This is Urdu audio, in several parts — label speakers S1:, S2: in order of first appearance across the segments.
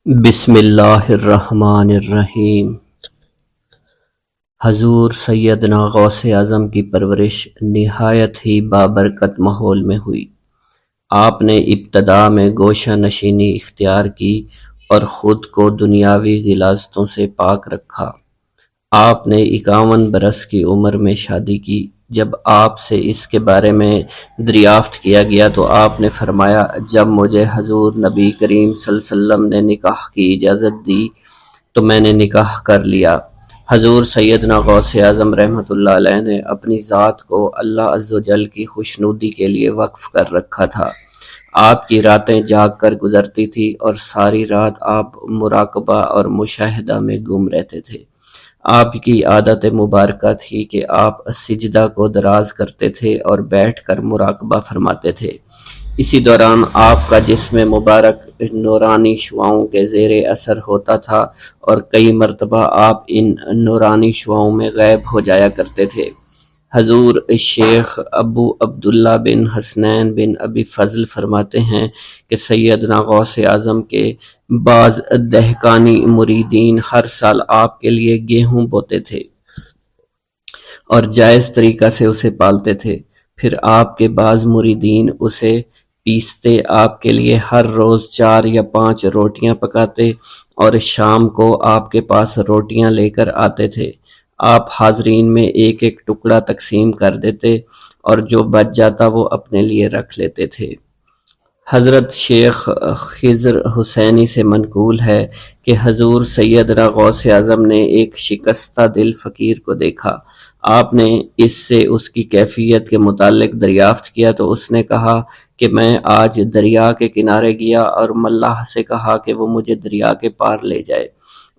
S1: بسم اللہ الرحمن الرحیم۔ حضور سیدنا غوث اعظم کی پرورش نہایت ہی بابرکت ماحول میں ہوئی۔ آپ نے ابتدا میں گوشہ نشینی اختیار کی اور خود کو دنیاوی غلاظتوں سے پاک رکھا۔ آپ نے 51 برس کی عمر میں شادی کی۔ جب آپ سے اس کے بارے میں دریافت کیا گیا تو آپ نے فرمایا، جب مجھے حضور نبی کریم صلی اللہ علیہ وسلم نے نکاح کی اجازت دی تو میں نے نکاح کر لیا۔ حضور سیدنا غوث اعظم رحمۃ اللہ علیہ نے اپنی ذات کو اللہ عز و جل کی خوشنودی کے لیے وقف کر رکھا تھا۔ آپ کی راتیں جاگ کر گزرتی تھی اور ساری رات آپ مراقبہ اور مشاہدہ میں گم رہتے تھے۔ آپ کی عادت مبارکہ تھی کہ آپ سجدہ کو دراز کرتے تھے اور بیٹھ کر مراقبہ فرماتے تھے۔ اسی دوران آپ کا جسم مبارک نورانی شعاؤں کے زیر اثر ہوتا تھا اور کئی مرتبہ آپ ان نورانی شعاؤں میں غائب ہو جایا کرتے تھے۔ حضور شیخ ابو عبداللہ بن حسنین بن ابی فضل فرماتے ہیں کہ سیدنا غوث اعظم کے بعض دہقانی مریدین ہر سال آپ کے لیے گیہوں بوتے تھے اور جائز طریقہ سے اسے پالتے تھے۔ پھر آپ کے بعض مریدین اسے پیستے آپ کے لیے ہر روز 4 یا 5 روٹیاں پکاتے اور شام کو آپ کے پاس روٹیاں لے کر آتے تھے۔ آپ حاضرین میں ایک ایک ٹکڑا تقسیم کر دیتے اور جو بچ جاتا وہ اپنے لیے رکھ لیتے تھے۔ حضرت شیخ خضر حسینی سے منقول ہے کہ حضور سیدنا غوث اعظم نے ایک شکستہ دل فقیر کو دیکھا۔ آپ نے اس سے اس کی کیفیت کے متعلق دریافت کیا تو اس نے کہا کہ میں آج دریا کے کنارے گیا اور ملاح سے کہا کہ وہ مجھے دریا کے پار لے جائے۔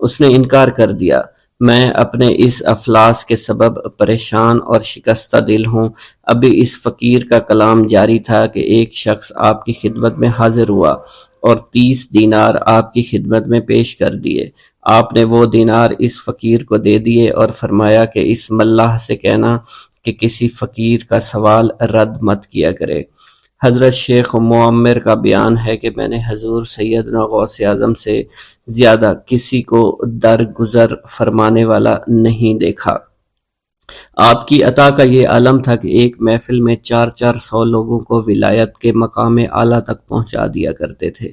S1: اس نے انکار کر دیا۔ میں اپنے اس افلاس کے سبب پریشان اور شکستہ دل ہوں۔ ابھی اس فقیر کا کلام جاری تھا کہ ایک شخص آپ کی خدمت میں حاضر ہوا اور 30 دینار آپ کی خدمت میں پیش کر دیے۔ آپ نے وہ دینار اس فقیر کو دے دیے اور فرمایا کہ اس ملاح سے کہنا کہ کسی فقیر کا سوال رد مت کیا کرے۔ حضرت شیخ معمر کا بیان ہے کہ میں نے حضور سیدنا غوث اعظم سے زیادہ کسی کو درگزر فرمانے والا نہیں دیکھا۔ آپ کی عطا کا یہ عالم تھا کہ ایک محفل میں 400 لوگوں کو ولایت کے مقام اعلیٰ تک پہنچا دیا کرتے تھے۔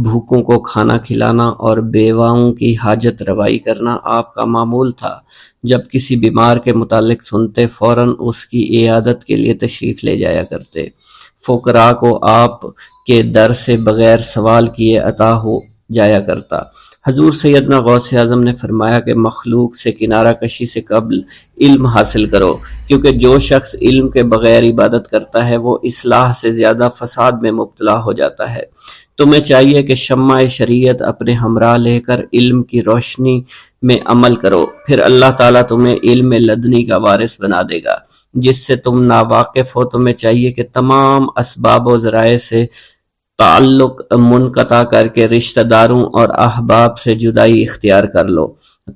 S1: بھوکوں کو کھانا کھلانا اور بیواؤں کی حاجت روائی کرنا آپ کا معمول تھا۔ جب کسی بیمار کے متعلق سنتے فوراً اس کی عیادت کے لیے تشریف لے جایا کرتے۔ فقراء کو آپ کے در سے بغیر سوال کیے عطا ہو جایا کرتا۔ حضور سیدنا غوث اعظم نے فرمایا کہ مخلوق سے کنارہ کشی سے قبل علم حاصل کرو، کیونکہ جو شخص علم کے بغیر عبادت کرتا ہے وہ اصلاح سے زیادہ فساد میں مبتلا ہو جاتا ہے۔ تمہیں چاہیے کہ شمع شریعت اپنے ہمراہ لے کر علم کی روشنی میں عمل کرو، پھر اللہ تعالیٰ تمہیں علم لدنی کا وارث بنا دے گا جس سے تم ناواقف ہو۔ تمہیں چاہیے کہ تمام اسباب و ذرائع سے تعلق منقطع کر کے رشتہ داروں اور احباب سے جدائی اختیار کر لو،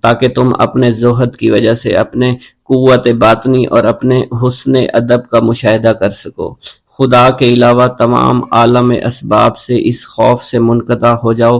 S1: تاکہ تم اپنے زہد کی وجہ سے اپنے قوت باطنی اور اپنے حسن ادب کا مشاہدہ کر سکو۔ خدا کے علاوہ تمام عالم اسباب سے اس خوف سے منقطع ہو جاؤ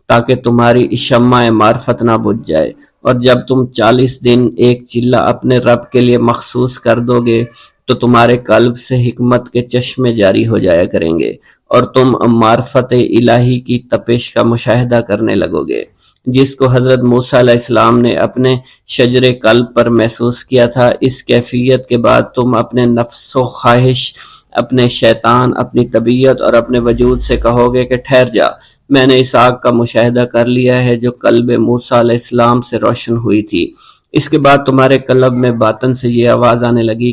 S1: تاکہ تمہاری شمع معرفت نہ بجھ جائے، اور جب تم 40 دن ایک چلہ اپنے رب کے لیے مخصوص کر دو گے تو تمہارے قلب سے حکمت کے چشمے جاری ہو جایا کریں گے اور تم معرفت الہی کی تپش کا مشاہدہ کرنے لگو گے، جس کو حضرت موسیٰ علیہ السلام نے اپنے شجر قلب پر محسوس کیا تھا۔ اس کیفیت کے بعد تم اپنے نفس و خواہش، اپنے شیطان، اپنی طبیعت اور اپنے وجود سے کہو گے کہ ٹھہر جا، میں نے اس آگ کا مشاہدہ کر لیا ہے جو قلب موسیٰ علیہ السلام سے روشن ہوئی تھی۔ اس کے بعد تمہارے قلب میں باطن سے یہ آواز آنے لگی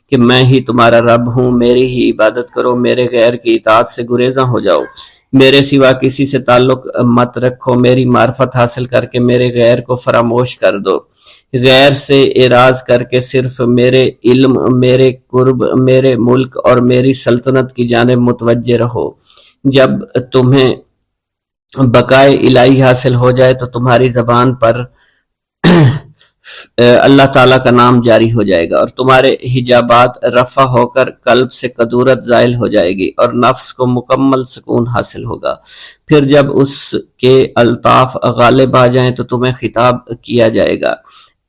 S1: کہ میں ہی تمہارا رب ہوں، میری ہی عبادت کرو، میرے غیر کی اطاعت سے گریزاں ہو جاؤ، میرے سوا کسی سے تعلق مت رکھو، میری معرفت حاصل کر کے میرے غیر کو فراموش کر دو، غیر سے اعراض کر کے صرف میرے علم، میرے قرب، میرے ملک اور میری سلطنت کی جانب متوجہ رہو۔ جب تمہیں بقائے الہی حاصل ہو جائے تو تمہاری زبان پر اللہ تعالیٰ کا نام جاری ہو جائے گا، اور تمہارے حجابات رفع ہو کر قلب سے کدورت زائل ہو جائے گی، اور نفس کو مکمل سکون حاصل ہوگا۔ پھر جب اس کے الطاف غالب آ جائیں تو تمہیں خطاب کیا جائے گا،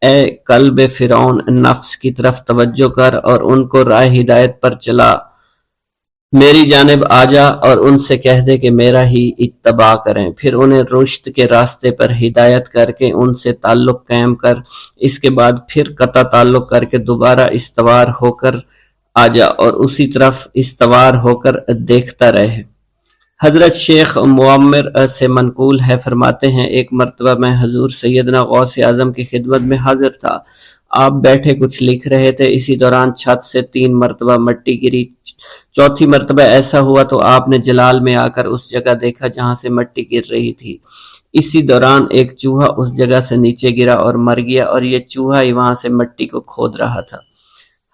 S1: اے قلب فرعون، نفس کی طرف توجہ کر اور ان کو راہ ہدایت پر چلا، میری جانب آ جا اور ان سے کہہ دے کہ میرا ہی اتباع کریں۔ پھر انہیں رشد کے راستے پر ہدایت کر کے ان سے تعلق قائم کر، اس کے بعد پھر قطع تعلق کر کے دوبارہ استوار ہو کر آ جا اور اسی طرف استوار ہو کر دیکھتا رہے۔ حضرت شیخ معمر سے منقول ہے، فرماتے ہیں ایک مرتبہ میں حضور سیدنا غوث اعظم کی خدمت میں حاضر تھا۔ آپ بیٹھے کچھ لکھ رہے تھے، اسی دوران چھت سے 3 مرتبہ مٹی گری۔ چوتھی مرتبہ ایسا ہوا تو آپ نے جلال میں آ کر اس جگہ دیکھا جہاں سے مٹی گر رہی تھی۔ اسی دوران ایک چوہا اس جگہ سے نیچے گرا اور مر گیا، اور یہ چوہا ہی وہاں سے مٹی کو کھود رہا تھا۔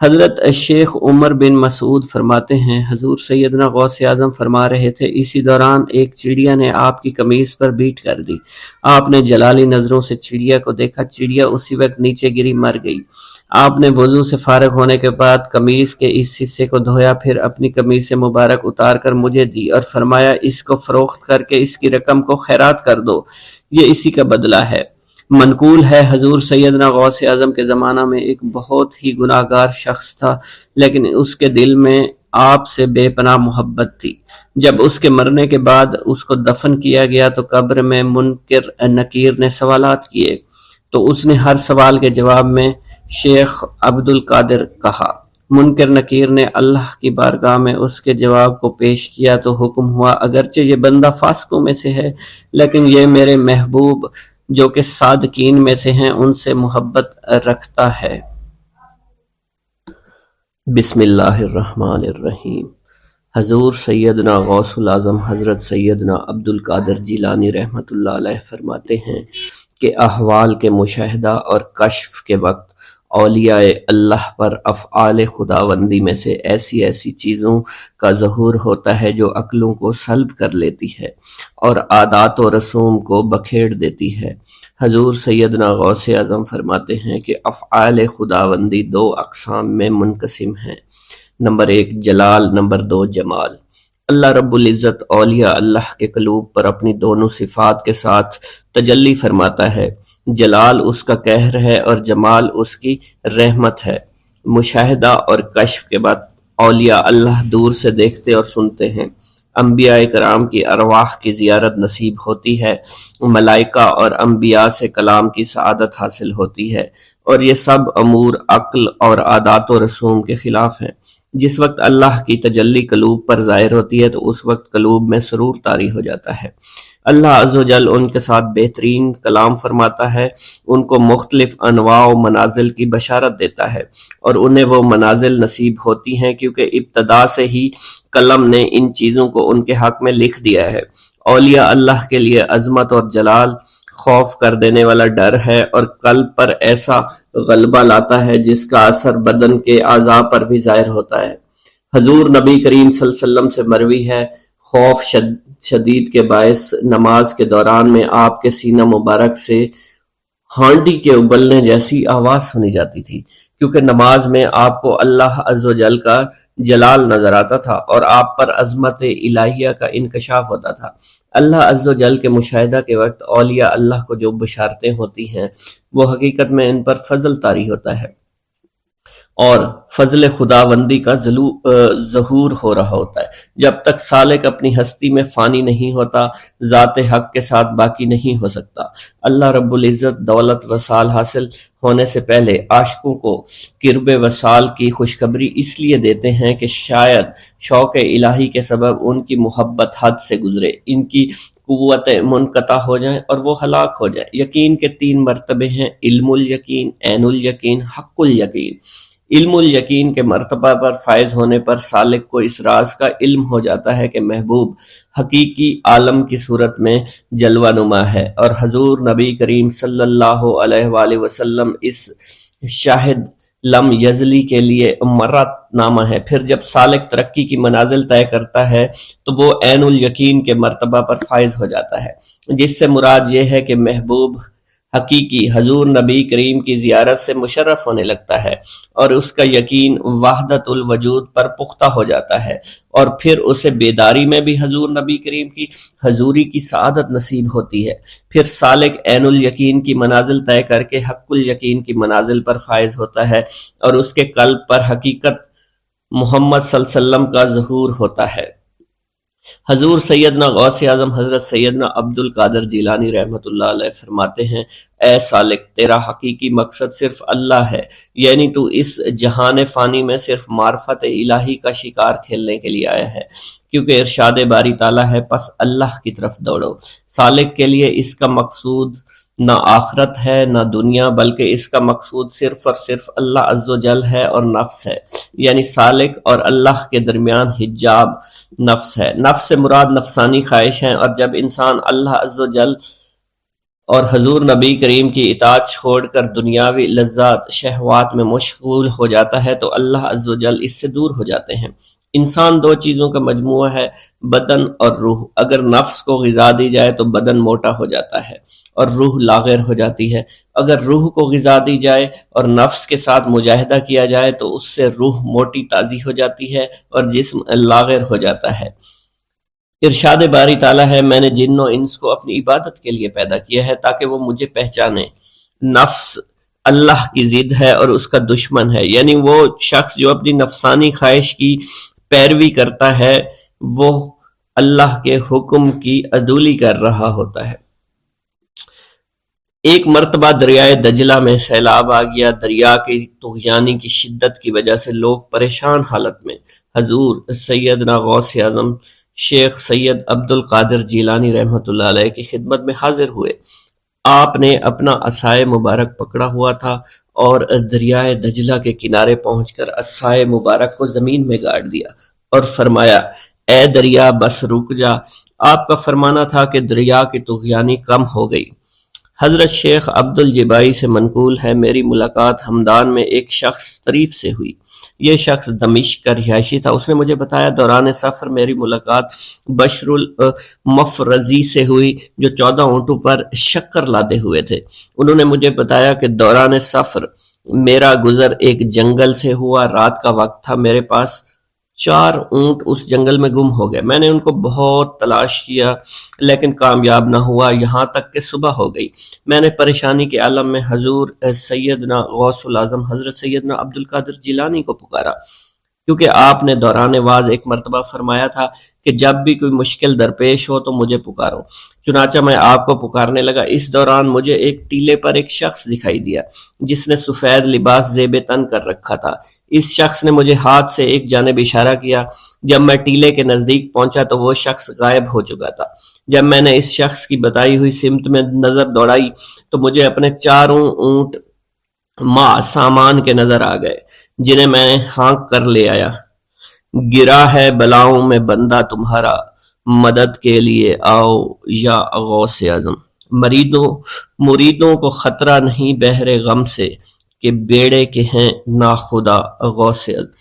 S1: حضرت شیخ عمر بن مسعود فرماتے ہیں حضور سیدنا غوث اعظم فرما رہے تھے، اسی دوران ایک چڑیا نے آپ کی قمیص پر بیٹ کر دی۔ آپ نے جلالی نظروں سے چڑیا کو دیکھا، چڑیا اسی وقت نیچے گری، مر گئی۔ آپ نے وضو سے فارغ ہونے کے بعد قمیص کے اس حصے کو دھویا، پھر اپنی قمیص مبارک اتار کر مجھے دی اور فرمایا اس کو فروخت کر کے اس کی رقم کو خیرات کر دو، یہ اسی کا بدلہ ہے۔ منقول ہے حضور سیدنا غوث اعظم کے زمانہ میں ایک بہت ہی گناہگار شخص تھا، لیکن اس کے دل میں آپ سے بے پناہ محبت تھی۔ جب اس کے مرنے کے بعد اس کو دفن کیا گیا تو قبر میں منکر نکیر نے سوالات کیے، تو اس نے ہر سوال کے جواب میں شیخ عبد القادر کہا۔ منکر نکیر نے اللہ کی بارگاہ میں اس کے جواب کو پیش کیا تو حکم ہوا، اگرچہ یہ بندہ فاسقوں میں سے ہے، لیکن یہ میرے محبوب جو کہ صادقین میں سے ہیں ان سے محبت رکھتا ہے۔ بسم اللہ الرحمن الرحیم۔ حضور سیدنا غوث الاعظم حضرت سیدنا عبد القادر جیلانی رحمۃ اللہ علیہ فرماتے ہیں کہ احوال کے مشاہدہ اور کشف کے وقت اولیاء اللہ پر افعال خداوندی میں سے ایسی ایسی چیزوں کا ظہور ہوتا ہے جو عقلوں کو سلب کر لیتی ہے اور عادات و رسوم کو بکھیر دیتی ہے۔ حضور سیدنا غوث اعظم فرماتے ہیں کہ افعال خداوندی 2 اقسام میں منقسم ہیں، نمبر 1 جلال، نمبر 2 جمال۔ اللہ رب العزت اولیاء اللہ کے قلوب پر اپنی دونوں صفات کے ساتھ تجلی فرماتا ہے، جلال اس کا قہر ہے اور جمال اس کی رحمت ہے۔ مشاہدہ اور کشف کے بعد اولیاء اللہ دور سے دیکھتے اور سنتے ہیں، انبیاء کرام کی ارواح کی زیارت نصیب ہوتی ہے، ملائکہ اور انبیاء سے کلام کی سعادت حاصل ہوتی ہے، اور یہ سب امور عقل اور عادات و رسوم کے خلاف ہیں۔ جس وقت اللہ کی تجلی قلوب پر ظاہر ہوتی ہے تو اس وقت قلوب میں سرور طاری ہو جاتا ہے۔ اللہ عز و جل ان کے ساتھ بہترین کلام فرماتا ہے، ان کو مختلف انواع و منازل کی بشارت دیتا ہے، اور انہیں وہ منازل نصیب ہوتی ہیں کیونکہ ابتدا سے ہی قلم نے ان چیزوں کو ان کے حق میں لکھ دیا ہے۔ اولیاء اللہ کے لیے عظمت اور جلال خوف کر دینے والا ڈر ہے اور قلب پر ایسا غلبہ لاتا ہے جس کا اثر بدن کے اعضاء پر بھی ظاہر ہوتا ہے۔ حضور نبی کریم صلی اللہ علیہ وسلم سے مروی ہے، خوف شدید کے باعث نماز کے دوران میں آپ کے سینہ مبارک سے ہانڈی کے ابلنے جیسی آواز سنی جاتی تھی، کیونکہ نماز میں آپ کو اللہ عز و جل کا جلال نظر آتا تھا اور آپ پر عظمت الہیہ کا انکشاف ہوتا تھا۔ اللہ عز و جل کے مشاہدہ کے وقت اولیاء اللہ کو جو بشارتیں ہوتی ہیں وہ حقیقت میں ان پر فضل طاری ہوتا ہے اور فضل خداوندی کا ظہور ہو رہا ہوتا ہے۔ جب تک سالک اپنی ہستی میں فانی نہیں ہوتا، ذات حق کے ساتھ باقی نہیں ہو سکتا۔ اللہ رب العزت دولت وصال حاصل ہونے سے پہلے عاشقوں کو قرب وصال کی خوشخبری اس لیے دیتے ہیں کہ شاید شوق الہی کے سبب ان کی محبت حد سے گزرے، ان کی قوتیں منقطع ہو جائیں اور وہ ہلاک ہو جائیں۔ یقین کے 3 مرتبے ہیں، علم الیقین، عین الیقین، حق الیقین۔ علم الیقین کے مرتبہ پر فائز ہونے پر سالک کو اس راز کا علم ہو جاتا ہے کہ محبوب حقیقی عالم کی صورت میں جلوہ نما ہے، اور حضور نبی کریم صلی اللہ علیہ وآلہ وسلم اس شاہد لم یزلی کے لیے مرت نامہ ہے۔ پھر جب سالک ترقی کی منازل طے کرتا ہے تو وہ عین الیقین کے مرتبہ پر فائز ہو جاتا ہے، جس سے مراد یہ ہے کہ محبوب حقیقی حضور نبی کریم کی زیارت سے مشرف ہونے لگتا ہے اور اس کا یقین وحدت الوجود پر پختہ ہو جاتا ہے، اور پھر اسے بیداری میں بھی حضور نبی کریم کی حضوری کی سعادت نصیب ہوتی ہے۔ پھر سالک عین الیقین کی منازل طے کر کے حق الیقین کی منازل پر فائز ہوتا ہے، اور اس کے قلب پر حقیقت محمد صلی اللہ علیہ وسلم کا ظہور ہوتا ہے۔ حضور سیدنا غوث اعظم حضرت سیدنا عبد القادر جیلانی رحمۃ اللہ علیہ فرماتے ہیں، اے سالک، تیرا حقیقی مقصد صرف اللہ ہے، یعنی تو اس جہان فانی میں صرف معرفت الہی کا شکار کھیلنے کے لیے آیا ہے، کیونکہ ارشاد باری تعالیٰ ہے پس اللہ کی طرف دوڑو۔ سالک کے لیے اس کا مقصود نہ آخرت ہے نہ دنیا، بلکہ اس کا مقصود صرف اور صرف اللہ عز و جل ہے اور نفس ہے، یعنی سالک اور اللہ کے درمیان حجاب نفس ہے۔ نفس سے مراد نفسانی خواہش ہیں، اور جب انسان اللہ عز و جل اور حضور نبی کریم کی اطاعت چھوڑ کر دنیاوی لذات شہوات میں مشغول ہو جاتا ہے تو اللہ عز و جل اس سے دور ہو جاتے ہیں۔ انسان دو چیزوں کا مجموعہ ہے، بدن اور روح۔ اگر نفس کو غذا دی جائے تو بدن موٹا ہو جاتا ہے اور روح لاغر ہو جاتی ہے، اگر روح کو غذا دی جائے اور نفس کے ساتھ مجاہدہ کیا جائے تو اس سے روح موٹی تازی ہو جاتی ہے اور جسم لاغر ہو جاتا ہے۔ ارشاد باری تعالیٰ ہے، میں نے جن و انس کو اپنی عبادت کے لیے پیدا کیا ہے تاکہ وہ مجھے پہچانے۔ نفس اللہ کی ضد ہے اور اس کا دشمن ہے، یعنی وہ شخص جو اپنی نفسانی خواہش کی پیروی کرتا ہے وہ اللہ کے حکم کی عدولی کر رہا ہوتا ہے۔ ایک مرتبہ دریائے دجلہ میں سیلاب آ گیا۔ دریا کی طغیانی کی شدت کی وجہ سے لوگ پریشان حالت میں حضور سیدنا غوث اعظم شیخ سید عبد القادر جیلانی رحمۃ اللہ علیہ کی خدمت میں حاضر ہوئے۔ آپ نے اپنا عصائے مبارک پکڑا ہوا تھا اور دریائے دجلہ کے کنارے پہنچ کر عصائے مبارک کو زمین میں گاڑ دیا اور فرمایا، اے دریا بس رک جا۔ آپ کا فرمانا تھا کہ دریا کی طغیانی کم ہو گئی۔ حضرت شیخ عبد الجبائی سے منقول ہے، میری ملاقات ہمدان میں ایک شخص طریف سے ہوئی۔ یہ شخص دمشق کا رہائشی تھا۔ اس نے مجھے بتایا دوران سفر میری ملاقات بشر المفرزی سے ہوئی جو 14 اونٹوں پر شکر لادے ہوئے تھے۔ انہوں نے مجھے بتایا کہ دوران سفر میرا گزر ایک جنگل سے ہوا، رات کا وقت تھا، میرے پاس 4 اونٹ اس جنگل میں گم ہو گئے۔ میں نے ان کو بہت تلاش کیا لیکن کامیاب نہ ہوا، یہاں تک کہ صبح ہو گئی۔ میں نے پریشانی کے عالم میں حضور سیدنا غوث الاعظم حضرت سیدنا عبد القادر جیلانی کو پکارا، کیونکہ آپ نے دوران واز ایک مرتبہ فرمایا تھا کہ جب بھی کوئی مشکل درپیش ہو تو مجھے پکارو۔ چنانچہ میں آپ کو پکارنے لگا۔ اس دوران مجھے ایک ٹیلے پر ایک شخص دکھائی دیا جس نے سفید لباس زیب تن کر رکھا تھا۔ اس شخص نے مجھے ہاتھ سے ایک جانب اشارہ کیا۔ جب میں ٹیلے کے نزدیک پہنچا تو وہ شخص غائب ہو چکا تھا۔ جب میں نے اس شخص کی بتائی ہوئی سمت میں نظر دوڑائی تو مجھے اپنے 4 اونٹ مع سامان کے نظر آ گئے جنہیں میں نے ہانک کر لے آیا۔ گرا ہے بلاؤں میں بندہ تمہارا، مدد کے لیے آؤ یا غوث اعظم۔ مریدوں کو خطرہ نہیں بحر غم سے کہ بیڑے کے ہیں ناخدا غوث اعظم۔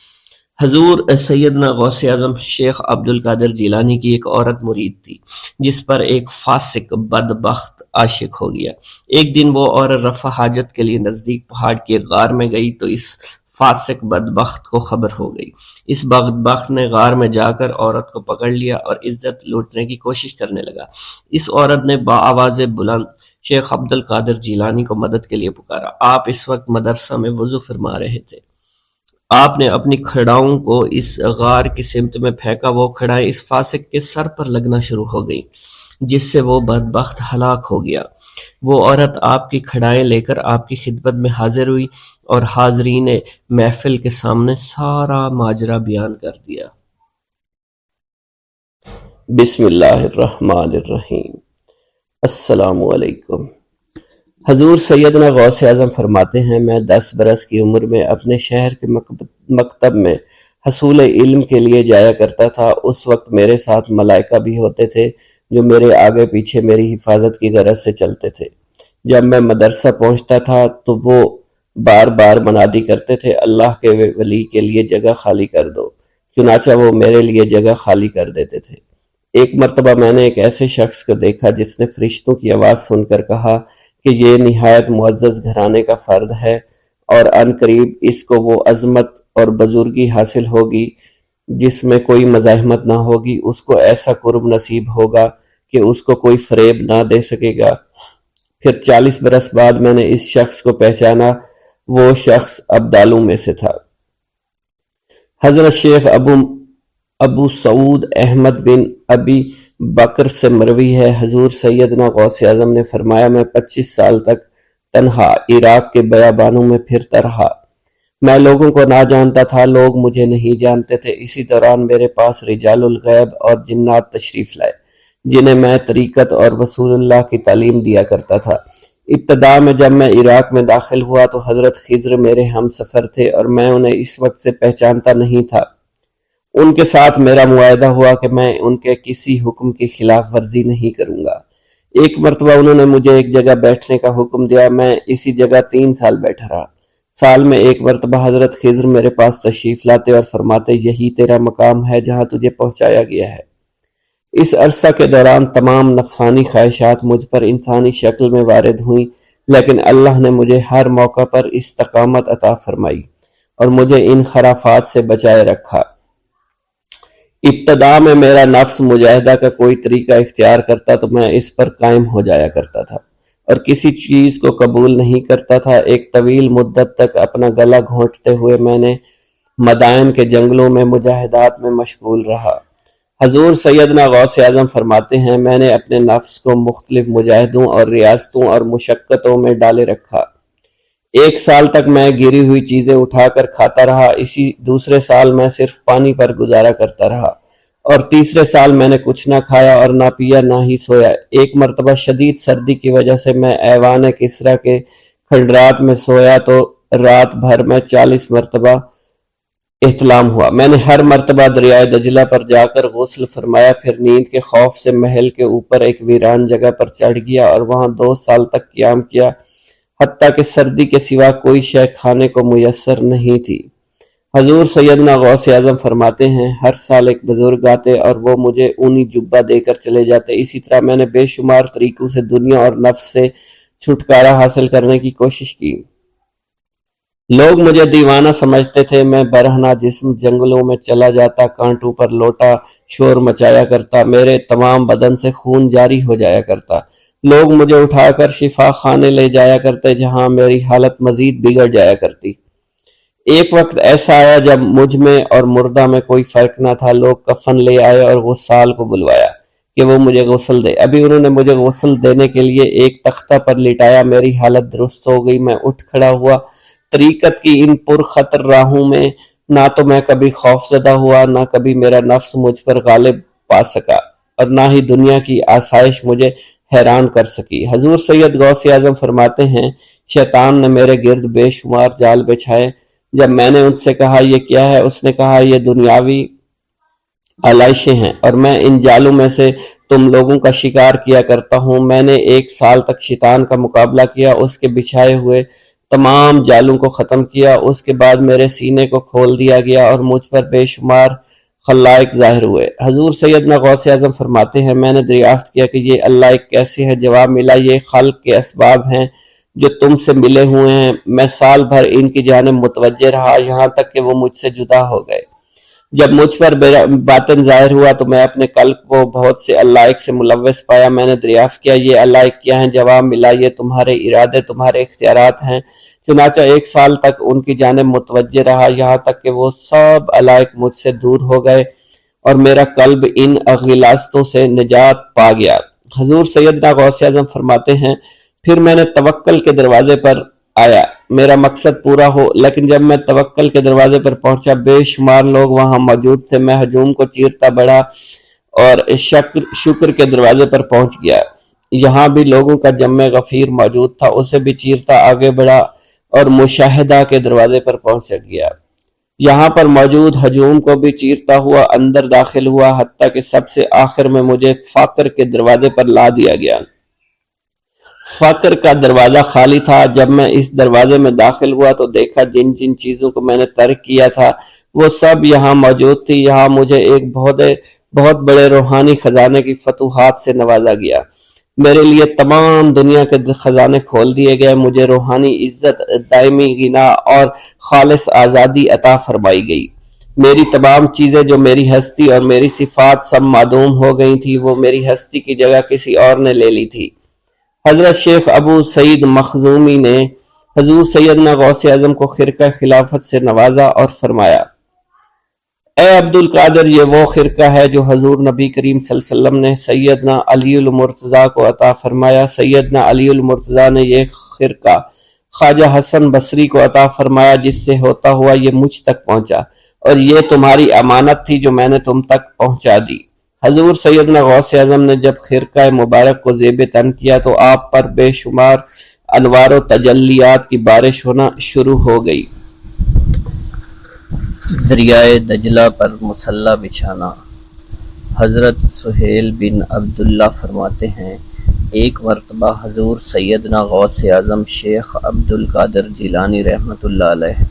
S1: حضور سیدنا غوث اعظم شیخ عبد القادر جیلانی کی ایک عورت مرید تھی جس پر ایک فاسق بدبخت عاشق ہو گیا۔ ایک دن وہ عورت رفع حاجت کے لیے نزدیک پہاڑ کے غار میں گئی تو اس فاسق بدبخت کو خبر ہو گئی۔ اس بدبخت نے غار میں جا کر عورت کو پکڑ لیا اور عزت لوٹنے کی کوشش کرنے لگا۔ اس عورت نے بآواز بلند شیخ عبد القادر جیلانی کو مدد کے لیے پکارا۔ آپ اس وقت مدرسہ میں وضو فرما رہے تھے۔ آپ نے اپنی کھڑاؤں کو اس غار کی سمت میں پھینکا، وہ کھڑائیں اس فاسق کے سر پر لگنا شروع ہو گئیں جس سے وہ بدبخت ہلاک ہو گیا۔ وہ عورت آپ کی کھڑائیں لے کر آپ کی خدمت میں حاضر ہوئی اور حاضرین محفل کے سامنے سارا ماجرا بیان کر دیا۔ بسم اللہ الرحمن الرحیم۔ السلام علیکم۔ حضور سیدنا غوث اعظم فرماتے ہیں، میں 10 برس کی عمر میں اپنے شہر کے مکتب میں حصول علم کے لیے جایا کرتا تھا۔ اس وقت میرے ساتھ ملائکہ بھی ہوتے تھے جو میرے آگے پیچھے میری حفاظت کی غرض سے چلتے تھے۔ جب میں مدرسہ پہنچتا تھا تو وہ بار بار منادی کرتے تھے، اللہ کے ولی کے لیے جگہ خالی کر دو۔ چنانچہ وہ میرے لیے جگہ خالی کر دیتے تھے۔ ایک مرتبہ میں نے ایک ایسے شخص کو دیکھا جس نے فرشتوں کی آواز سن کر کہا کہ یہ نہایت معزز گھرانے کا فرد ہے اور ان قریب اس کو وہ عظمت اور بزرگی حاصل ہوگی جس میں کوئی مزاحمت نہ ہوگی، اس کو ایسا قرب نصیب ہوگا کہ اس کو کوئی فریب نہ دے سکے گا۔ پھر 40 برس بعد میں نے اس شخص کو پہچانا، وہ شخص ابدالوں میں سے تھا۔ حضرت شیخ ابو سعود احمد بن ابی بکر سے مروی ہے، حضور سیدنا غوث اعظم نے فرمایا، میں 25 سال تک تنہا عراق کے بیابانوں میں پھرتا رہا۔ میں لوگوں کو نہ جانتا تھا، لوگ مجھے نہیں جانتے تھے۔ اسی دوران میرے پاس رجال الغیب اور جنات تشریف لائے جنہیں میں طریقت اور رسول اللہ کی تعلیم دیا کرتا تھا۔ ابتدا میں جب میں عراق میں داخل ہوا تو حضرت خضر میرے ہم سفر تھے اور میں انہیں اس وقت سے پہچانتا نہیں تھا۔ ان کے ساتھ میرا معاہدہ ہوا کہ میں ان کے کسی حکم کی خلاف ورزی نہیں کروں گا۔ ایک مرتبہ انہوں نے مجھے ایک جگہ بیٹھنے کا حکم دیا، میں اسی جگہ 3 سال بیٹھا رہا۔ سال میں ایک مرتبہ حضرت خضر میرے پاس تشریف لاتے اور فرماتے، یہی تیرا مقام ہے جہاں تجھے پہنچایا گیا ہے۔ اس عرصہ کے دوران تمام نفسانی خواہشات مجھ پر انسانی شکل میں وارد ہوئیں، لیکن اللہ نے مجھے ہر موقع پر استقامت عطا فرمائی اور مجھے ان خرافات سے بچائے رکھا۔ ابتدا میں میرا نفس مجاہدہ کا کوئی طریقہ اختیار کرتا تو میں اس پر قائم ہو جایا کرتا تھا اور کسی چیز کو قبول نہیں کرتا تھا۔ ایک طویل مدت تک اپنا گلا گھونٹتے ہوئے میں نے مدائن کے جنگلوں میں مجاہدات میں مشغول رہا۔ حضور سیدنا غوث اعظم فرماتے ہیں، میں نے اپنے نفس کو مختلف مجاہدوں اور ریاستوں اور مشقتوں میں ڈالے رکھا۔ 1 سال تک میں گری ہوئی چیزیں اٹھا کر کھاتا رہا، اسی دوسرے سال میں صرف پانی پر گزارا کرتا رہا اور تیسرے سال میں نے کچھ نہ کھایا اور نہ پیا نہ ہی سویا۔ ایک مرتبہ شدید سردی کی وجہ سے میں ایوان کسریٰ کے کھنڈرات میں سویا تو رات بھر میں 40 مرتبہ احتلام ہوا۔ میں نے ہر مرتبہ دریائے دجلہ پر جا کر غسل فرمایا، پھر نیند کے خوف سے محل کے اوپر ایک ویران جگہ پر چڑھ گیا اور وہاں 2 سال تک قیام کیا، حتیٰ کہ سردی کے سوا کوئی شے کھانے کو میسر نہیں تھی۔ حضور سیدنا غوث اعظم فرماتے ہیں، ہر سال ایک بزرگ آتے اور وہ مجھے اونی جبہ دے کر چلے جاتے۔ اسی طرح میں نے بے شمار طریقوں سے دنیا اور نفس سے چھٹکارا حاصل کرنے کی کوشش کی۔ لوگ مجھے دیوانہ سمجھتے تھے، میں برہنہ جسم جنگلوں میں چلا جاتا، کانٹوں پر لوٹا شور مچایا کرتا، میرے تمام بدن سے خون جاری ہو جایا کرتا۔ لوگ مجھے اٹھا کر شفا خانے لے جایا کرتے جہاں میری حالت مزید بگڑ جایا کرتی۔ ایک وقت ایسا آیا جب مجھ میں اور مردہ میں کوئی فرق نہ تھا۔ لوگ کفن لے آئے اور غسال کو بلوایا کہ وہ مجھے غسل دے۔ ابھی انہوں نے مجھے غسل دینے کے لیے ایک تختہ پر لٹایا، میری حالت درست ہو گئی، میں اٹھ کھڑا ہوا۔ طریقت کی ان پرخطر راہوں میں نہ تو میں کبھی خوف زدہ ہوا، نہ کبھی میرا نفس مجھ پر غالب پا سکا اور نہ ہی دنیا کی آسائش مجھے حیران کر سکی۔ حضور سید غوث اعظم فرماتے ہیں، شیطان نے میرے گرد بے شمار جال بچھائے۔ جب میں نے ان سے کہا یہ کیا ہے، اس نے کہا یہ دنیاوی آلائشیں ہیں اور میں ان جالوں میں سے تم لوگوں کا شکار کیا کرتا ہوں۔ میں نے 1 سال تک شیطان کا مقابلہ کیا، اس کے بچھائے ہوئے تمام جالوں کو ختم کیا۔ اس کے بعد میرے سینے کو کھول دیا گیا اور مجھ پر بے شمار خلائق ظاہر ہوئے۔ حضور سیدنا غوث اعظم فرماتے ہیں، میں نے دریافت کیا کہ یہ اللہ ایک کیسے ہے؟ جواب ملا، یہ خلق کے اسباب ہیں جو تم سے ملے ہوئے ہیں۔ میں سال بھر ان کی جانب متوجہ رہا یہاں تک کہ وہ مجھ سے جدا ہو گئے۔ جب مجھ پر باطن ظاہر ہوا تو میں اپنے قلب کو بہت سے علائق سے ملوث پایا۔ میں نے دریافت کیا یہ علائق کیا ہیں؟ جواب ملا، یہ تمہارے ارادے، تمہارے اختیارات ہیں۔ چنانچہ 1 سال تک ان کی جانب متوجہ رہا یہاں تک کہ وہ سب علائق مجھ سے دور ہو گئے اور میرا قلب ان غلاظتوں سے نجات پا گیا۔ حضور سیدنا غوث اعظم فرماتے ہیں، پھر میں نے توکل کے دروازے پر آیا، میرا مقصد پورا ہو، لیکن جب میں توکل کے دروازے پر پہنچا بے شمار لوگ وہاں موجود تھے۔ میں ہجوم کو چیرتا بڑھا اور شکر کے دروازے پر پہنچ گیا، یہاں بھی لوگوں کا جمع غفیر موجود تھا، اسے بھی چیرتا آگے بڑھا اور مشاہدہ کے دروازے پر پہنچ گیا، یہاں پر موجود ہجوم کو بھی چیرتا ہوا اندر داخل ہوا، حتیٰ کہ سب سے آخر میں مجھے فقر کے دروازے پر لا دیا گیا۔ فقر کا دروازہ خالی تھا۔ جب میں اس دروازے میں داخل ہوا تو دیکھا جن جن چیزوں کو میں نے ترک کیا تھا وہ سب یہاں موجود تھی۔ یہاں مجھے ایک بہت بڑے روحانی خزانے کی فتوحات سے نوازا گیا۔ میرے لیے تمام دنیا کے خزانے کھول دیے گئے، مجھے روحانی عزت، دائمی غنا اور خالص آزادی عطا فرمائی گئی۔ میری تمام چیزیں جو میری ہستی اور میری صفات سب معدوم ہو گئی تھی، وہ میری ہستی کی جگہ کسی اور نے لے لی تھی۔ حضرت شیخ ابو سعید مخزومی نے حضور سیدنا غوث اعظم کو خرقہ خلافت سے نوازا اور فرمایا، اے عبد القادر، یہ وہ خرقہ ہے جو حضور نبی کریم صلی اللہ علیہ وسلم نے سیدنا علی المرتضیٰ کو عطا فرمایا۔ سیدنا علی المرتضیٰ نے یہ خرقہ خواجہ حسن بصری کو عطا فرمایا، جس سے ہوتا ہوا یہ مجھ تک پہنچا، اور یہ تمہاری امانت تھی جو میں نے تم تک پہنچا دی۔ حضور سیدنا غوث اعظم نے جب خرقہ مبارک کو زیب تن کیا تو آپ پر بے شمار انوار و تجلیات کی بارش ہونا شروع ہو گئی۔ دریائے دجلہ پر مصلی بچھانا۔ حضرت سہیل بن عبداللہ فرماتے ہیں، ایک مرتبہ حضور سیدنا غوث اعظم شیخ عبد القادر جیلانی رحمۃ اللہ علیہ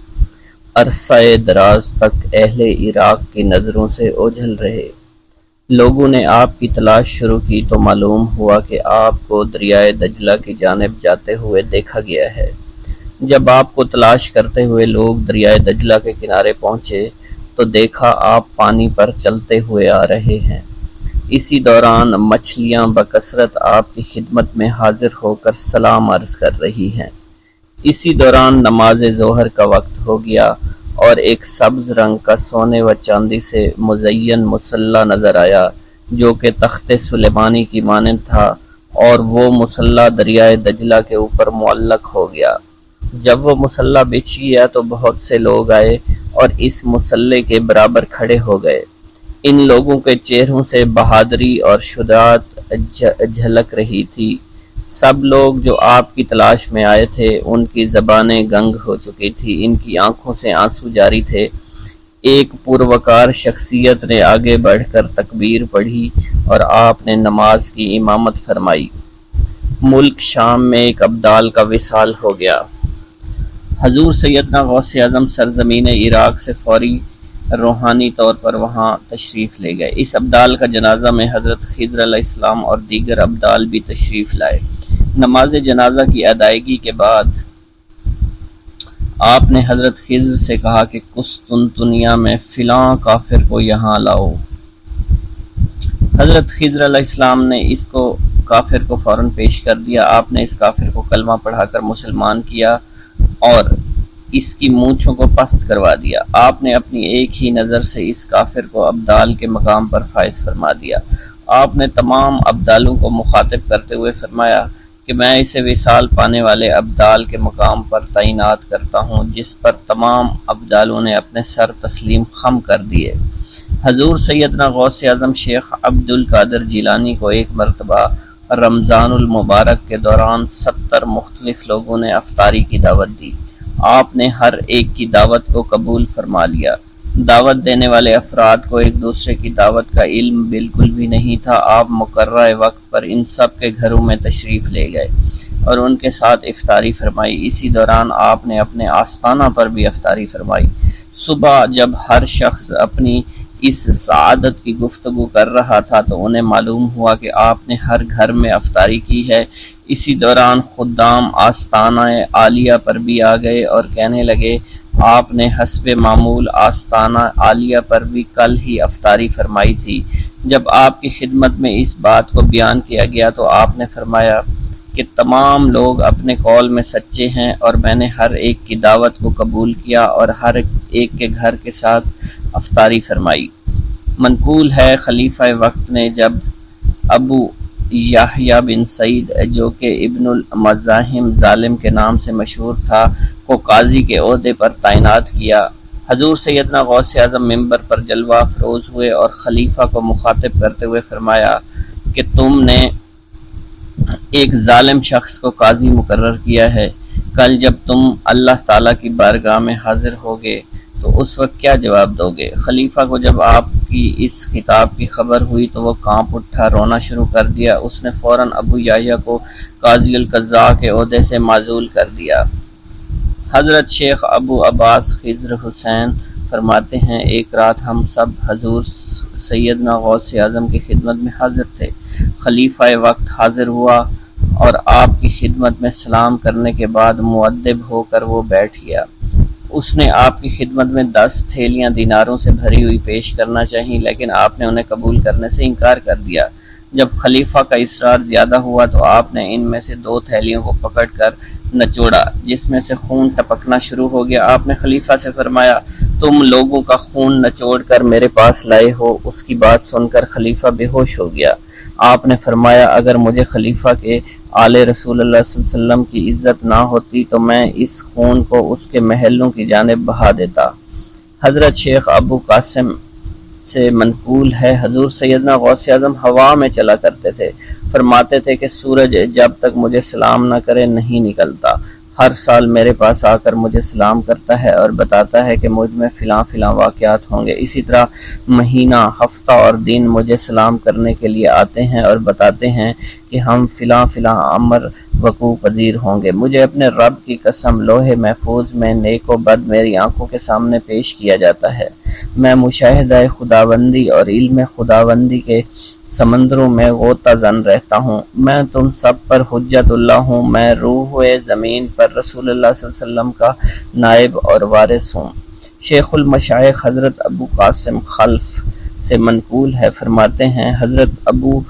S1: عرصہ دراز تک اہل عراق کی نظروں سے اوجھل رہے۔ لوگوں نے آپ کی تلاش شروع کی تو معلوم ہوا کہ آپ کو دریائے دجلہ کی جانب جاتے ہوئے دیکھا گیا ہے۔ جب آپ کو تلاش کرتے ہوئے لوگ دریائے دجلہ کے کنارے پہنچے تو دیکھا آپ پانی پر چلتے ہوئے آ رہے ہیں۔ اسی دوران مچھلیاں بکثرت آپ کی خدمت میں حاضر ہو کر سلام عرض کر رہی ہیں۔ اسی دوران نماز ظہر کا وقت ہو گیا اور ایک سبز رنگ کا سونے و چاندی سے مزین مصلی نظر آیا جو کہ تخت سلیمانی کی مانند تھا، اور وہ مصلی دریائے دجلہ کے اوپر معلق ہو گیا۔ جب وہ مصلی بچھ گیا تو بہت سے لوگ آئے اور اس مصلی کے برابر کھڑے ہو گئے۔ ان لوگوں کے چہروں سے بہادری اور شجاعت جھلک رہی تھی۔ سب لوگ جو آپ کی تلاش میں آئے تھے ان کی زبانیں گنگ ہو چکی تھی، ان کی آنکھوں سے آنسو جاری تھے۔ ایک پروقار شخصیت نے آگے بڑھ کر تکبیر پڑھی اور آپ نے نماز کی امامت فرمائی۔ ملک شام میں ایک ابدال کا وصال ہو گیا۔ حضور سیدنا غوث اعظم سرزمین عراق سے فوری روحانی طور پر وہاں تشریف لے گئے۔ اس ابدال کا جنازہ میں حضرت خضر علیہ السلام اور دیگر ابدال بھی تشریف لائے۔ نماز جنازہ کی ادائیگی کے بعد آپ نے حضرت خضر سے کہا کہ قسطنطنیہ میں فلاں کافر کو یہاں لاؤ۔ حضرت خضر علیہ السلام نے اس کو کافر کو فوراً پیش کر دیا۔ آپ نے اس کافر کو کلمہ پڑھا کر مسلمان کیا اور اس کی مونچھوں کو پست کروا دیا۔ آپ نے اپنی ایک ہی نظر سے اس کافر کو ابدال کے مقام پر فائز فرما دیا۔ آپ نے تمام ابدالوں کو مخاطب کرتے ہوئے فرمایا کہ میں اسے وصال پانے والے ابدال کے مقام پر تعینات کرتا ہوں، جس پر تمام ابدالوں نے اپنے سر تسلیم خم کر دیے۔ حضور سیدنا غوث اعظم شیخ عبد القادر جیلانی کو ایک مرتبہ رمضان المبارک کے دوران 70 مختلف لوگوں نے افطاری کی دعوت دی۔ آپ نے ہر ایک کی دعوت کو قبول فرما لیا۔ دعوت دینے والے افراد کو ایک دوسرے کی دعوت کا علم بالکل بھی نہیں تھا۔ آپ مقررہ وقت پر ان سب کے گھروں میں تشریف لے گئے اور ان کے ساتھ افطاری فرمائی۔ اسی دوران آپ نے اپنے آستانہ پر بھی افطاری فرمائی۔ صبح جب ہر شخص اپنی اس سعادت کی گفتگو کر رہا تھا تو انہیں معلوم ہوا کہ آپ نے ہر گھر میں افطاری کی ہے۔ اسی دوران خدام آستانہ عالیہ پر بھی آ گئے اور کہنے لگے، آپ نے حسب معمول آستانہ عالیہ پر بھی کل ہی افطاری فرمائی تھی۔ جب آپ کی خدمت میں اس بات کو بیان کیا گیا تو آپ نے فرمایا کہ تمام لوگ اپنے قول میں سچے ہیں اور میں نے ہر ایک کی دعوت کو قبول کیا اور ہر ایک کے گھر کے ساتھ افطاری فرمائی۔ منقول ہے خلیفہ وقت نے جب ابو یحییٰ بن سعید جو کہ ابن المزاحم ظالم کے نام سے مشہور تھا کو قاضی کے عہدے پر تعینات کیا۔ حضور سیدنا غوث اعظم ممبر پر جلوہ افروز ہوئے اور خلیفہ کو مخاطب کرتے ہوئے فرمایا کہ تم نے ایک ظالم شخص کو قاضی مقرر کیا ہے، کل جب تم اللہ تعالیٰ کی بارگاہ میں حاضر ہوگے تو اس وقت کیا جواب دو گے؟ خلیفہ کو جب آپ کی اس خطاب کی خبر ہوئی تو وہ کانپ اٹھا، رونا شروع کر دیا۔ اس نے فوراً ابو یحییٰ کو قاضی القضاء کے عہدے سے معزول کر دیا۔ حضرت شیخ ابو عباس خضر حسین فرماتے ہیں ایک رات ہم سب حضور سیدنا غوث اعظم کی خدمت میں حاضر تھے۔ خلیفہ وقت حاضر ہوا اور آپ کی خدمت میں سلام کرنے کے بعد مؤدب ہو کر وہ بیٹھ گیا۔ اس نے آپ کی خدمت میں 10 تھیلیاں دیناروں سے بھری ہوئی پیش کرنا چاہییں، لیکن آپ نے انہیں قبول کرنے سے انکار کر دیا۔ جب خلیفہ کا اصرار زیادہ ہوا تو آپ نے ان میں سے 2 تھیلیوں کو پکڑ کر نچوڑا، جس میں سے خون ٹپکنا شروع ہو گیا۔ آپ نے خلیفہ سے فرمایا، تم لوگوں کا خون نچوڑ کر میرے پاس لائے ہو۔ اس کی بات سن کر خلیفہ بے ہوش ہو گیا۔ آپ نے فرمایا، اگر مجھے خلیفہ کے آل رسول اللہ صلی اللہ علیہ وسلم کی عزت نہ ہوتی تو میں اس خون کو اس کے محلوں کی جانب بہا دیتا۔ حضرت شیخ ابو قاسم سے منقول ہے، حضور سیدنا غوث اعظم ہوا میں چلا کرتے تھے۔ فرماتے تھے کہ سورج جب تک مجھے سلام نہ کرے نہیں نکلتا۔ ہر سال میرے پاس آ کر مجھے سلام کرتا ہے اور بتاتا ہے کہ مجھ میں فلاں فلاں واقعات ہوں گے۔ اسی طرح مہینہ، ہفتہ اور دن مجھے سلام کرنے کے لیے آتے ہیں اور بتاتے ہیں کہ ہم فلاں فلاں امر وقوع پذیر ہوں گے۔ مجھے اپنے رب کی قسم لوح محفوظ میں نیک و بد میری آنکھوں کے سامنے پیش کیا جاتا ہے۔ میں مشاہدہ خداوندی اور علم خداوندی کے سمندروں میں غوطہ زن رہتا ہوں۔ میں تم سب پر حجت اللہ ہوں۔ میں روح زمین پر رسول اللہ صلی اللہ علیہ وسلم کا نائب اور وارث ہوں۔ شیخ المشائخ حضرت ابو قاسم خلف سے منقول ہے، فرماتے ہیں حضرت ابو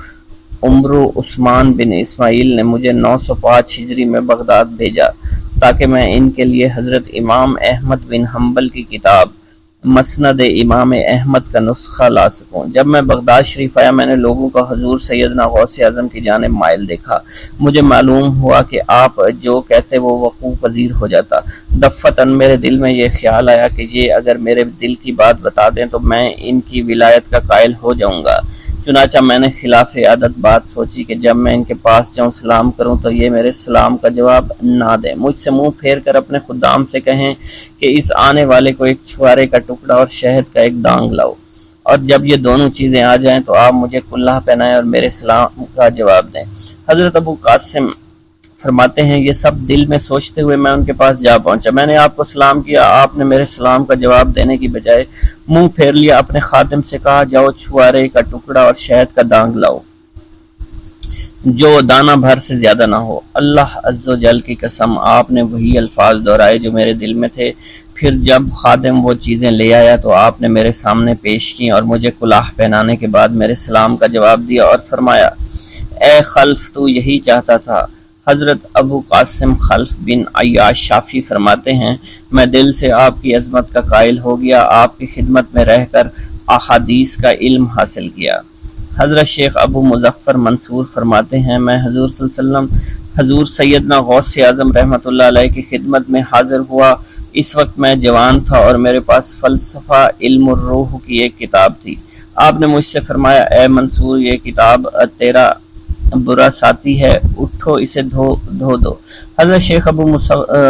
S1: عمرو عثمان بن اسماعیل نے مجھے 905 ہجری میں بغداد بھیجا تاکہ میں ان کے لیے حضرت امام احمد بن حنبل کی کتاب مسند امام احمد کا نسخہ لا سکوں۔ جب میں بغداد شریف آیا میں نے لوگوں کا حضور سیدنا غوث اعظم کی جانب مائل دیکھا۔ مجھے معلوم ہوا کہ آپ جو کہتے وہ وقوع پذیر ہو جاتا۔ دفتن میرے دل میں یہ خیال آیا کہ یہ اگر میرے دل کی بات بتا دیں تو میں ان کی ولایت کا قائل ہو جاؤں گا۔ چنانچہ میں نے خلاف عادت بات سوچی کہ جب میں ان کے پاس جاؤں سلام کروں تو یہ میرے سلام کا جواب نہ دیں، مجھ سے منہ پھیر کر اپنے خدام سے کہیں کہ اس آنے والے کو ایک چھوارے کا ٹکڑا اور شہد کا ایک دانگ لاؤ، اور جب یہ دونوں چیزیں آ جائیں تو آپ مجھے کلہ پہنائیں اور میرے سلام کا جواب دیں۔ حضرت ابو قاسم فرماتے ہیں یہ سب دل میں سوچتے ہوئے میں ان کے پاس جا پہنچا۔ میں نے آپ کو سلام کیا، آپ نے میرے سلام کا جواب دینے کی بجائے منہ پھیر لیا۔ اپنے خادم سے کہا جاؤ چھوارے کا ٹکڑا اور شہد کا دانگ لاؤ جو دانہ بھر سے زیادہ نہ ہو۔ اللہ عز و جل کی قسم آپ نے وہی الفاظ دہرائے جو میرے دل میں تھے۔ پھر جب خادم وہ چیزیں لے آیا تو آپ نے میرے سامنے پیش کی اور مجھے کلاه پہنانے کے بعد میرے سلام کا جواب دیا اور فرمایا، اے خلف تو یہی چاہتا تھا۔ حضرت ابو قاسم خلف بن عیاش شافعی فرماتے ہیں میں دل سے آپ کی عظمت کا قائل ہو گیا، آپ کی خدمت میں رہ کر احادیث کا علم حاصل کیا۔ حضرت شیخ ابو مظفر منصور فرماتے ہیں میں حضور صلی اللہ علیہ وسلم حضور سیدنا غوث اعظم رحمۃ اللہ علیہ کی خدمت میں حاضر ہوا۔ اس وقت میں جوان تھا اور میرے پاس فلسفہ علم الروح کی ایک کتاب تھی۔ آپ نے مجھ سے فرمایا، اے منصور یہ کتاب تیرا برا ساتھی ہے، اٹھو اسے دھو دو۔ حضرت شیخ ابو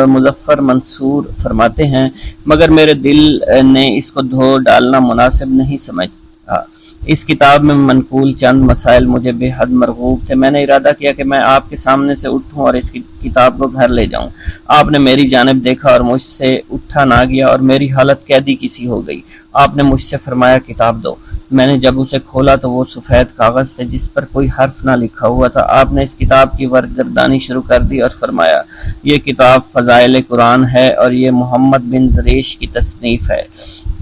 S1: مظفر منصور فرماتے ہیں مگر میرے دل نے اس کو دھو ڈالنا مناسب نہیں سمجھا۔ اس کتاب میں منقول چند مسائل مجھے بے حد مرغوب تھے۔ میں نے ارادہ کیا کہ میں آپ کے سامنے سے اٹھوں اور اس کتاب کو گھر لے جاؤں۔ آپ نے میری جانب دیکھا اور مجھ سے اٹھا نہ گیا اور میری حالت قیدی کسی ہو گئی۔ آپ نے مجھ سے فرمایا کتاب دو۔ میں نے جب اسے کھولا تو وہ سفید کاغذ تھے جس پر کوئی حرف نہ لکھا ہوا تھا۔ آپ نے اس کتاب کی ورگردانی شروع کر دی اور فرمایا یہ کتاب فضائل قرآن ہے اور یہ محمد بن زریش کی تصنیف ہے۔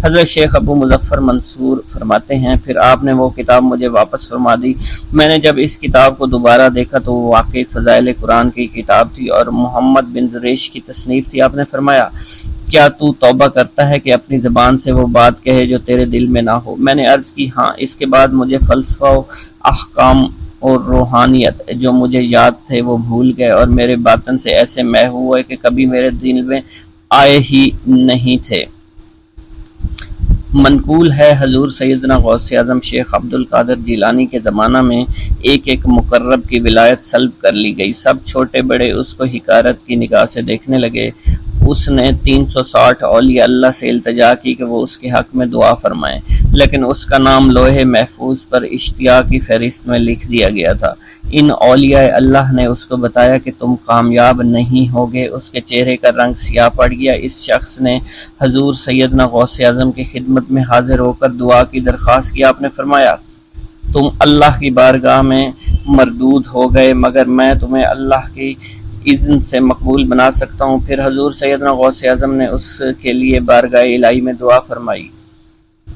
S1: حضرت شیخ ابو مظفر منصور فرماتے ہیں پھر آپ نے وہ کتاب مجھے واپس فرما دی۔ میں نے جب اس کتاب کو دوبارہ دیکھا تو وہ واقعی فضائل قرآن کی کتاب تھی اور محمد بن زریش کی تصنیف تھی۔ آپ نے فرمایا کیا تو توبہ کرتا ہے کہ اپنی زبان سے وہ بات کہے جو تیرے دل میں نہ ہو؟ میں نے عرض کی ہاں۔ اس کے بعد مجھے فلسفہ و احکام اور روحانیت جو مجھے یاد تھے وہ بھول گئے اور میرے باطن سے ایسے محو ہوئے کہ کبھی میرے دل میں آئے ہی نہیں تھے۔ منقول ہے حضور سیدنا غوث اعظم شیخ عبد القادر جیلانی کے زمانہ میں ایک ایک مقرب کی ولایت سلب کر لی گئی۔ سب چھوٹے بڑے اس کو حقارت کی نگاہ سے دیکھنے لگے۔ اس نے 360 اولیاء اللہ سے التجا کی کہ وہ اس کے حق میں دعا فرمائیں، لیکن اس کا نام لوح محفوظ پر اشتیاق کی فہرست میں لکھ دیا گیا تھا۔ ان اولیاء اللہ نے اس کو بتایا کہ تم کامیاب نہیں ہوگے۔ اس کے چہرے کا رنگ سیاہ پڑ گیا۔ اس شخص نے حضور سیدنا غوث اعظم کی خدمت میں حاضر ہو کر دعا کی درخواست کی۔ آپ نے فرمایا تم اللہ کی بارگاہ میں مردود ہو گئے، مگر میں تمہیں اللہ کی اذن سے مقبول بنا سکتا ہوں۔ پھر حضور سیدنا غوث اعظم نے اس کے لیے بارگاہ الہی میں دعا فرمائی۔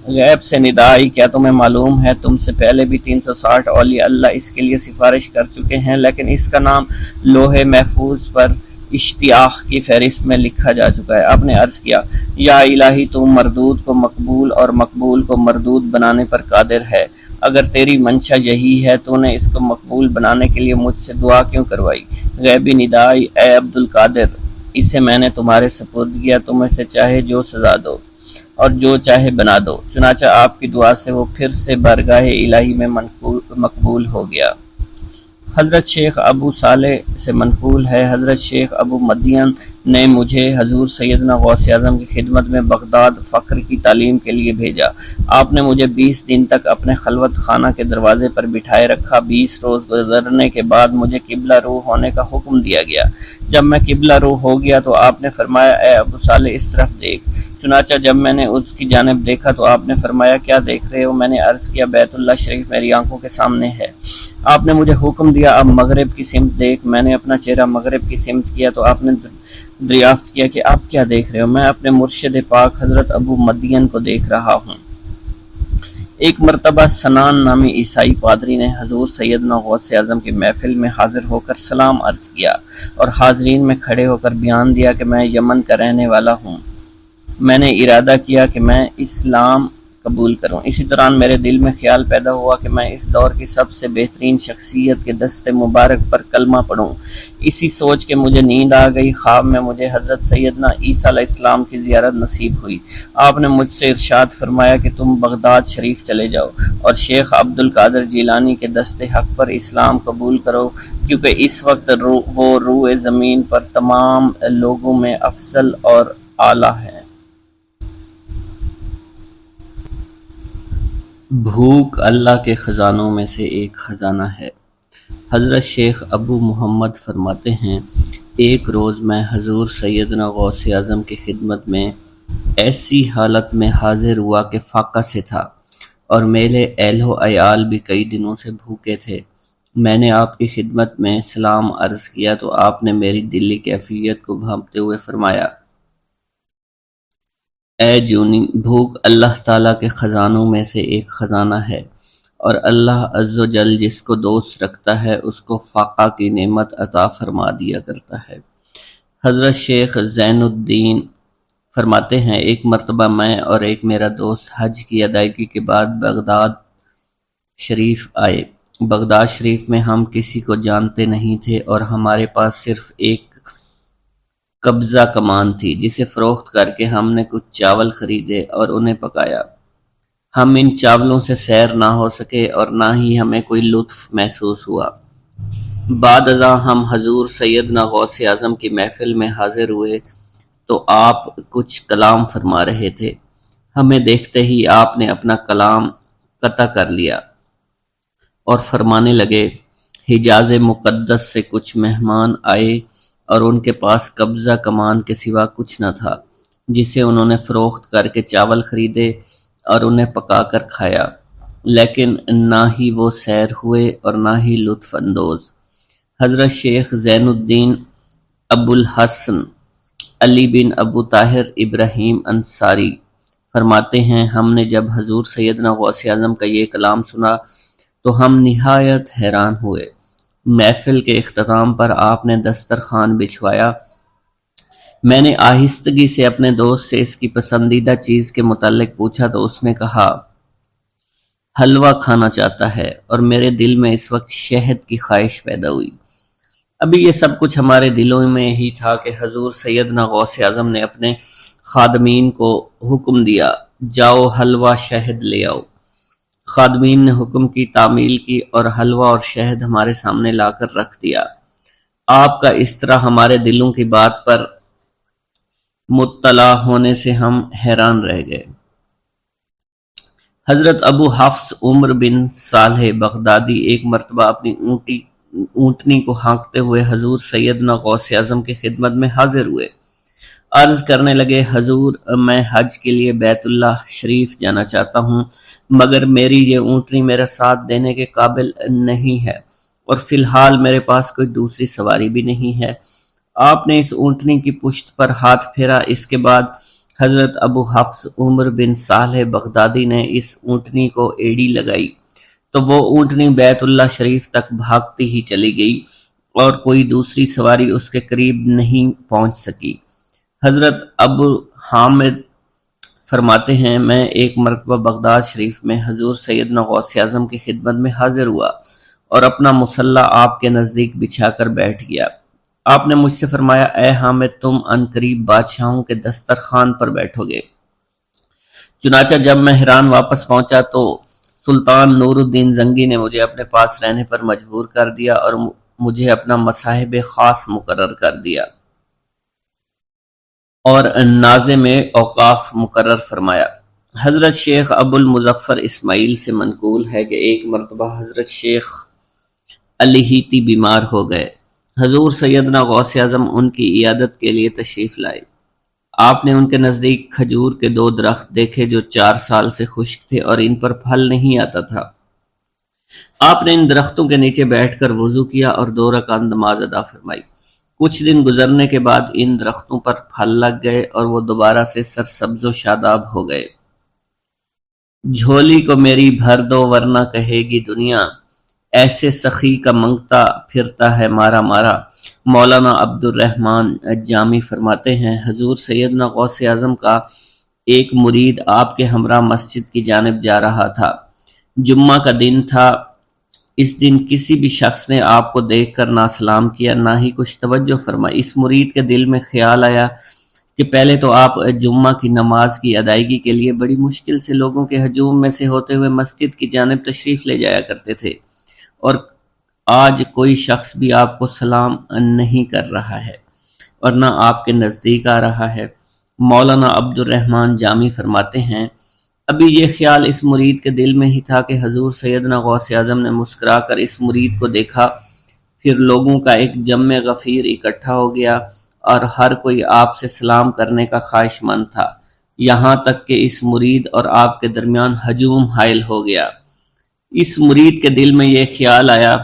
S1: غیب سے ندا آئی، کیا تمہیں معلوم ہے تم سے پہلے بھی 360 اولیاء اللہ اس کے لیے سفارش کر چکے ہیں، لیکن اس کا نام لوح محفوظ پر اشتیاق کی فہرست میں لکھا جا چکا ہے۔ آپ نے عرض کیا یا الہی، تو مردود کو مقبول اور مقبول کو مردود بنانے پر قادر ہے۔ اگر تیری منشا یہی ہے تو نے اس کو مقبول بنانے کے لیے مجھ سے دعا کیوں کروائی؟ غیبی ندا آئی، اے عبد القادر، اسے میں نے تمہارے سپرد کیا، تم اسے چاہے جو سزا دو اور جو چاہے بنا دو۔ چنانچہ آپ کی دعا سے وہ پھر سے بارگاہ الہی میں مقبول ہو گیا۔ حضرت شیخ ابو صالح سے منقول ہے، حضرت شیخ ابو مدین نے مجھے حضور سیدنا غوث اعظم کی خدمت میں بغداد فقر کی تعلیم کے لیے بھیجا۔ آپ نے مجھے 20 دن تک اپنے خلوت خانہ کے دروازے پر بٹھائے رکھا۔ 20 روز گزرنے کے بعد مجھے قبلہ رو ہونے کا حکم دیا گیا۔ جب میں قبلہ رو ہو گیا تو آپ نے فرمایا اے ابو صالح اس طرف دیکھ۔ چنانچہ جب میں نے اس کی جانب دیکھا تو آپ نے فرمایا کیا دیکھ رہے ہو؟ میں نے عرض کیا بیت اللہ شریف میری آنکھوں کے سامنے ہے۔ آپ نے مجھے حکم دیا اب مغرب کی سمت دیکھ۔ میں نے اپنا چہرہ مغرب کی سمت کیا تو آپ نے دریافت کیا کہ آپ کیا دیکھ رہے ہو؟ میں اپنے مرشد پاک حضرت ابو مدین کو دیکھ رہا ہوں۔ ایک مرتبہ سنان نامی عیسائی پادری نے حضور سیدنا غوث اعظم کی محفل میں حاضر ہو کر سلام عرض کیا اور حاضرین میں کھڑے ہو کر بیان دیا کہ میں یمن کا رہنے والا ہوں۔ میں نے ارادہ کیا کہ میں اسلام قبول کروں۔ اسی دوران میرے دل میں خیال پیدا ہوا کہ میں اس دور کی سب سے بہترین شخصیت کے دست مبارک پر کلمہ پڑھوں۔ اسی سوچ کے مجھے نیند آ گئی۔ خواب میں مجھے حضرت سیدنا عیسیٰ علیہ السلام کی زیارت نصیب ہوئی۔ آپ نے مجھ سے ارشاد فرمایا کہ تم بغداد شریف چلے جاؤ اور شیخ عبد القادر جیلانی کے دست حق پر اسلام قبول کرو، کیونکہ اس وقت وہ روئے زمین پر تمام لوگوں میں افضل اور اعلیٰ ہے۔ بھوک اللہ کے خزانوں میں سے ایک خزانہ ہے۔ حضرت شیخ ابو محمد فرماتے ہیں ایک روز میں حضور سیدنا غوث اعظم کی خدمت میں ایسی حالت میں حاضر ہوا کہ فاقہ سے تھا اور میرے اہل و عیال بھی کئی دنوں سے بھوکے تھے۔ میں نے آپ کی خدمت میں سلام عرض کیا تو آپ نے میری دلی کیفیت کو بھانپتے ہوئے فرمایا اے جونی، بھوک اللہ تعالیٰ کے خزانوں میں سے ایک خزانہ ہے اور اللہ عز و جل جس کو دوست رکھتا ہے اس کو فاقہ کی نعمت عطا فرما دیا کرتا ہے۔ حضرت شیخ زین الدین فرماتے ہیں ایک مرتبہ میں اور ایک میرا دوست حج کی ادائیگی کے بعد بغداد شریف آئے۔ بغداد شریف میں ہم کسی کو جانتے نہیں تھے اور ہمارے پاس صرف ایک قبضہ کمان تھی جسے فروخت کر کے ہم نے کچھ چاول خریدے اور انہیں پکایا۔ ہم ان چاولوں سے سیر نہ ہو سکے اور نہ ہی ہمیں کوئی لطف محسوس ہوا۔ بعد ازاں ہم حضور سیدنا غوث اعظم کی محفل میں حاضر ہوئے تو آپ کچھ کلام فرما رہے تھے۔ ہمیں دیکھتے ہی آپ نے اپنا کلام قطع کر لیا اور فرمانے لگے حجاز مقدس سے کچھ مہمان آئے اور ان کے پاس قبضہ کمان کے سوا کچھ نہ تھا جسے انہوں نے فروخت کر کے چاول خریدے اور انہیں پکا کر کھایا، لیکن نہ ہی وہ سیر ہوئے اور نہ ہی لطف اندوز۔ حضرت شیخ زین الدین ابو الحسن علی بن ابو طاہر ابراہیم انصاری فرماتے ہیں ہم نے جب حضور سیدنا غوث اعظم کا یہ کلام سنا تو ہم نہایت حیران ہوئے۔ محفل کے اختتام پر آپ نے دسترخوان بچھوایا۔ میں نے آہستگی سے اپنے دوست سے اس کی پسندیدہ چیز کے متعلق پوچھا تو اس نے کہا حلوہ کھانا چاہتا ہے، اور میرے دل میں اس وقت شہد کی خواہش پیدا ہوئی۔ ابھی یہ سب کچھ ہمارے دلوں میں ہی تھا کہ حضور سیدنا غوث اعظم نے اپنے خادمین کو حکم دیا جاؤ حلوہ شہد لے آؤ۔ خادمین نے حکم کی، تعمیل کی اور حلوہ اور شہد ہمارے سامنے لا کر رکھ دیا۔ آپ کا اس طرح ہمارے دلوں کی بات پر مطلع ہونے سے ہم حیران رہ گئے۔ حضرت ابو حفص عمر بن صالح بغدادی ایک مرتبہ اپنی اونٹنی کو ہانکتے ہوئے حضور سیدنا غوث اعظم کی خدمت میں حاضر ہوئے۔ عرض کرنے لگے، حضور میں حج کے لیے بیت اللہ شریف جانا چاہتا ہوں، مگر میری یہ اونٹنی میرا ساتھ دینے کے قابل نہیں ہے، اور فی الحال میرے پاس کوئی دوسری سواری بھی نہیں ہے۔ آپ نے اس اونٹنی کی پشت پر ہاتھ پھیرا۔ اس کے بعد حضرت ابو حفص عمر بن صالح بغدادی نے اس اونٹنی کو ایڑی لگائی تو وہ اونٹنی بیت اللہ شریف تک بھاگتی ہی چلی گئی اور کوئی دوسری سواری اس کے قریب نہیں پہنچ سکی۔ حضرت ابو حامد فرماتے ہیں، میں ایک مرتبہ بغداد شریف میں حضور سیدنا غوث اعظم کی خدمت میں حاضر ہوا اور اپنا مصلی آپ کے نزدیک بچھا کر بیٹھ گیا۔ آپ نے مجھ سے فرمایا، اے حامد، تم عنقریب بادشاہوں کے دسترخوان پر بیٹھو گے۔ چنانچہ جب میں حران واپس پہنچا تو سلطان نور الدین زنگی نے مجھے اپنے پاس رہنے پر مجبور کر دیا اور مجھے اپنا مصاحب خاص مقرر کر دیا اور ناظم اوقاف مقرر فرمایا۔ حضرت شیخ ابو المظفر اسماعیل سے منقول ہے کہ ایک مرتبہ حضرت شیخ الہیتی بیمار ہو گئے۔ حضور سیدنا غوث اعظم ان کی عیادت کے لیے تشریف لائے۔ آپ نے ان کے نزدیک کھجور کے 2 درخت دیکھے جو 4 سال سے خشک تھے اور ان پر پھل نہیں آتا تھا۔ آپ نے ان درختوں کے نیچے بیٹھ کر وضو کیا اور 2 رکعت نماز ادا فرمائی۔ کچھ دن گزرنے کے بعد ان درختوں پر پھل لگ گئے اور وہ دوبارہ سے سرسبز و شاداب ہو گئے۔ جھولی کو میری بھر دو ورنہ کہے گی دنیا، ایسے سخی کا منگتا پھرتا ہے مارا مارا۔ مولانا عبد الرحمن جامی فرماتے ہیں، حضور سیدنا غوث اعظم کا ایک مرید آپ کے ہمراہ مسجد کی جانب جا رہا تھا۔ جمعہ کا دن تھا۔ اس دن کسی بھی شخص نے آپ کو دیکھ کر نہ سلام کیا نہ ہی کچھ توجہ فرمائی۔ اس مرید کے دل میں خیال آیا کہ پہلے تو آپ جمعہ کی نماز کی ادائیگی کے لیے بڑی مشکل سے لوگوں کے ہجوم میں سے ہوتے ہوئے مسجد کی جانب تشریف لے جایا کرتے تھے، اور آج کوئی شخص بھی آپ کو سلام نہیں کر رہا ہے اور نہ آپ کے نزدیک آ رہا ہے۔ مولانا عبد الرحمن جامی فرماتے ہیں، ابھی یہ خیال اس مرید کے دل میں ہی تھا کہ حضور سیدنا غوث اعظم نے مسکرا کر اس مرید کو دیکھا، پھر لوگوں کا ایک جمع غفیر اکٹھا ہو گیا اور ہر کوئی آپ سے سلام کرنے کا خواہش مند تھا، یہاں تک کہ اس مرید اور آپ کے درمیان ہجوم حائل ہو گیا۔ اس مرید کے دل میں یہ خیال آیا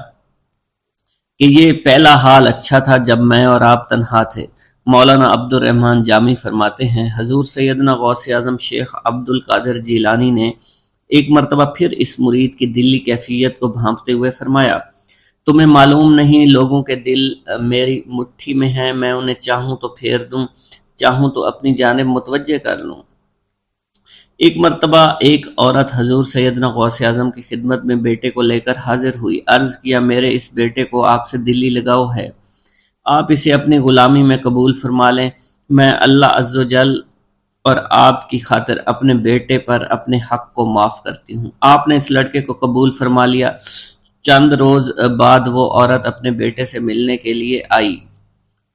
S1: کہ یہ پہلا حال اچھا تھا جب میں اور آپ تنہا تھے۔ مولانا عبد الرحمن جامی فرماتے ہیں، حضور سیدنا غوث اعظم شیخ عبد القادر جیلانی نے ایک مرتبہ پھر اس مرید کی دلی کیفیت کو بھانپتے ہوئے فرمایا، تمہیں معلوم نہیں لوگوں کے دل میری مٹھی میں ہیں، میں انہیں چاہوں تو پھیر دوں، چاہوں تو اپنی جانب متوجہ کر لوں۔ ایک مرتبہ ایک عورت حضور سیدنا غوث اعظم کی خدمت میں بیٹے کو لے کر حاضر ہوئی۔ عرض کیا، میرے اس بیٹے کو آپ سے دلی لگاؤ ہے، آپ اسے اپنی غلامی میں قبول فرما لیں، میں اللہ عز و جل اور آپ کی خاطر اپنے بیٹے پر اپنے حق کو معاف کرتی ہوں۔ آپ نے اس لڑکے کو قبول فرما لیا۔ چند روز بعد وہ عورت اپنے بیٹے سے ملنے کے لیے آئی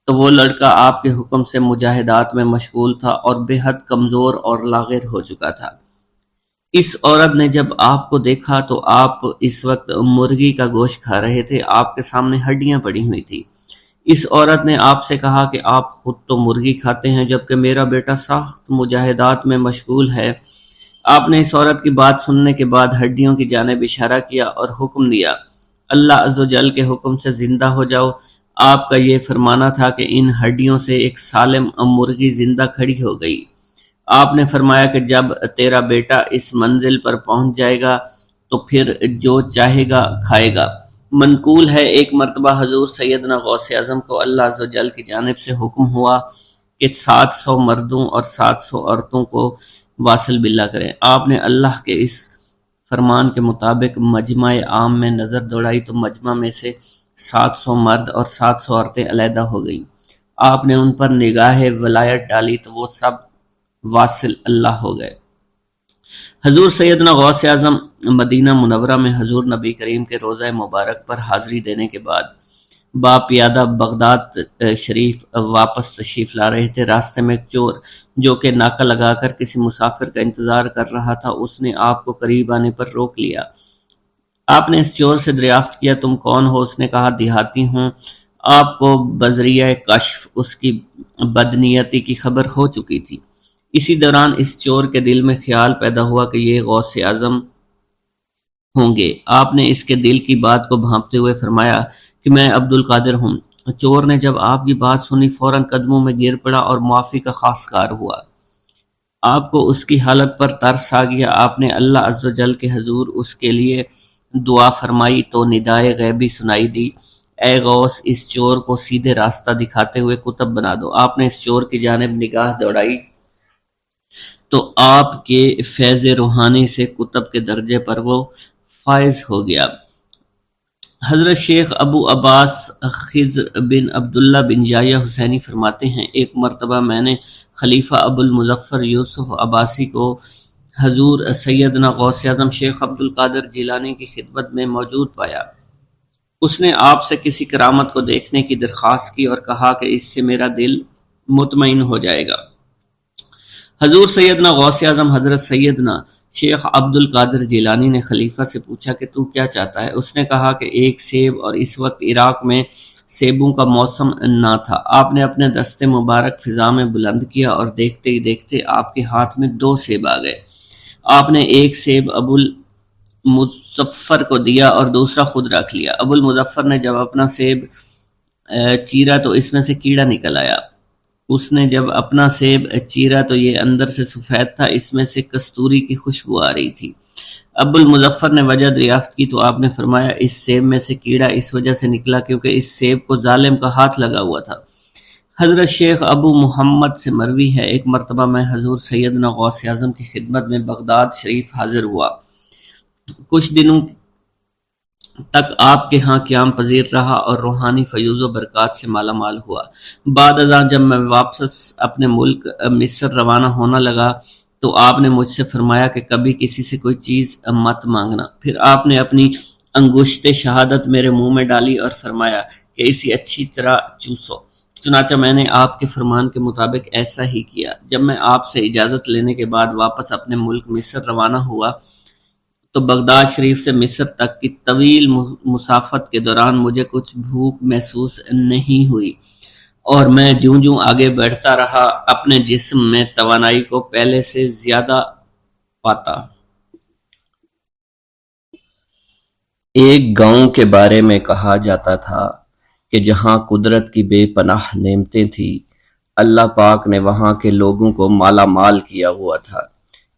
S1: تو وہ لڑکا آپ کے حکم سے مجاہدات میں مشغول تھا اور بے حد کمزور اور لاغر ہو چکا تھا۔ اس عورت نے جب آپ کو دیکھا تو آپ اس وقت مرغی کا گوشت کھا رہے تھے، آپ کے سامنے ہڈیاں پڑی ہوئی تھی۔ اس عورت نے آپ سے کہا کہ آپ خود تو مرغی کھاتے ہیں جبکہ میرا بیٹا سخت مجاہدات میں مشغول ہے۔ آپ نے اس عورت کی بات سننے کے بعد ہڈیوں کی جانب اشارہ کیا اور حکم دیا، اللہ عز و جل کے حکم سے زندہ ہو جاؤ۔ آپ کا یہ فرمانا تھا کہ ان ہڈیوں سے ایک سالم مرغی زندہ کھڑی ہو گئی۔ آپ نے فرمایا کہ جب تیرا بیٹا اس منزل پر پہنچ جائے گا تو پھر جو چاہے گا کھائے گا۔ منقول ہے ایک مرتبہ حضور سیدنا غوث اعظم کو اللہ عز و جل کی جانب سے حکم ہوا کہ 700 مردوں اور 700 عورتوں کو واصل باللہ کریں۔ آپ نے اللہ کے اس فرمان کے مطابق مجمع عام میں نظر دوڑائی تو مجمع میں سے 700 مرد اور 700 عورتیں علیحدہ ہو گئیں۔ آپ نے ان پر نگاہ ولایت ڈالی تو وہ سب واصل اللہ ہو گئے۔ حضور سیدنا غوث اعظم مدینہ منورہ میں حضور نبی کریم کے روضہ مبارک پر حاضری دینے کے بعد باپیادہ بغداد شریف واپس تشریف لا رہے تھے۔ راستے میں ایک چور جو کہ ناکہ لگا کر کسی مسافر کا انتظار کر رہا تھا، اس نے آپ کو قریب آنے پر روک لیا۔ آپ نے اس چور سے دریافت کیا تم کون ہو؟ اس نے کہا دیہاتی ہوں۔ آپ کو بذریعہ کشف اس کی بدنیتی کی خبر ہو چکی تھی۔ اسی دوران اس چور کے دل میں خیال پیدا ہوا کہ یہ غوث اعظم ہوں گے۔ آپ نے اس کے دل کی بات کو بھانپتے ہوئے فرمایا کہ میں عبد القادر ہوں۔ چور نے جب آپ کی بات سنی فوراً قدموں میں گر پڑا اور معافی کا خواستگار ہوا۔ آپ کو اس کی حالت پر ترس آ گیا۔ آپ نے اللہ عز و جل کے حضور اس کے لیے دعا فرمائی تو ندائے غیبی سنائی دی، اے غوث اس چور کو سیدھے راستہ دکھاتے ہوئے قطب بنا دو۔ آپ نے اس چور کی جانب نگاہ دوڑائی تو آپ کے فیض روحانی سے قطب کے درجے پر وہ فائز ہو گیا۔ حضرت شیخ ابو عباس خضر بن عبداللہ بن جایہ حسینی فرماتے ہیں، ایک مرتبہ میں نے خلیفہ ابو المظفر یوسف عباسی کو حضور سیدنا غوث اعظم شیخ عبد القادر جیلانی کی خدمت میں موجود پایا۔ اس نے آپ سے کسی کرامت کو دیکھنے کی درخواست کی اور کہا کہ اس سے میرا دل مطمئن ہو جائے گا۔ حضور سیدنا غوث اعظم حضرت سیدنا شیخ عبد القادر جیلانی نے خلیفہ سے پوچھا کہ تو کیا چاہتا ہے؟ اس نے کہا کہ ایک سیب، اور اس وقت عراق میں سیبوں کا موسم نہ تھا۔ آپ نے اپنے دست مبارک فضا میں بلند کیا اور دیکھتے ہی دیکھتے آپ کے ہاتھ میں 2 سیب آ گئے۔ آپ نے ایک سیب ابو المظفر کو دیا اور دوسرا خود رکھ لیا۔ ابو المظفر نے جب اپنا سیب چیرا تو اس میں سے کیڑا نکل آیا۔ اس نے جب اپنا سیب چیرا تو یہ اندر سے سفید تھا، اس میں سے کستوری کی خوشبو آ رہی تھی۔ ابو المظفر نے وجہ دریافت کی تو آپ نے فرمایا اس سیب میں سے کیڑا اس وجہ سے نکلا کیونکہ اس سیب کو ظالم کا ہاتھ لگا ہوا تھا۔ حضرت شیخ ابو محمد سے مروی ہے، ایک مرتبہ میں حضور سیدنا غوث اعظم کی خدمت میں بغداد شریف حاضر ہوا۔ کچھ دنوں تک آپ کے ہاں قیام پذیر رہا اور روحانی فیوز و برکات سے مالا مال ہوا۔ بعد ازاں جب میں واپس اپنے ملک مصر روانہ ہونا لگا تو آپ نے مجھ سے فرمایا کہ کبھی کسی سے کوئی چیز مت مانگنا۔ پھر آپ نے اپنی انگشت شہادت میرے منہ میں ڈالی اور فرمایا کہ اسے اچھی طرح چوسو۔ چنانچہ میں نے آپ کے فرمان کے مطابق ایسا ہی کیا۔ جب میں آپ سے اجازت لینے کے بعد واپس اپنے ملک مصر روانہ ہوا تو بغداد شریف سے مصر تک کی طویل مسافت کے دوران مجھے کچھ بھوک محسوس نہیں ہوئی، اور میں جوں جوں آگے بڑھتا رہا اپنے جسم میں توانائی کو پہلے سے زیادہ پاتا۔ ایک گاؤں کے بارے میں کہا جاتا تھا کہ جہاں قدرت کی بے پناہ نعمتیں تھیں، اللہ پاک نے وہاں کے لوگوں کو مالا مال کیا ہوا تھا۔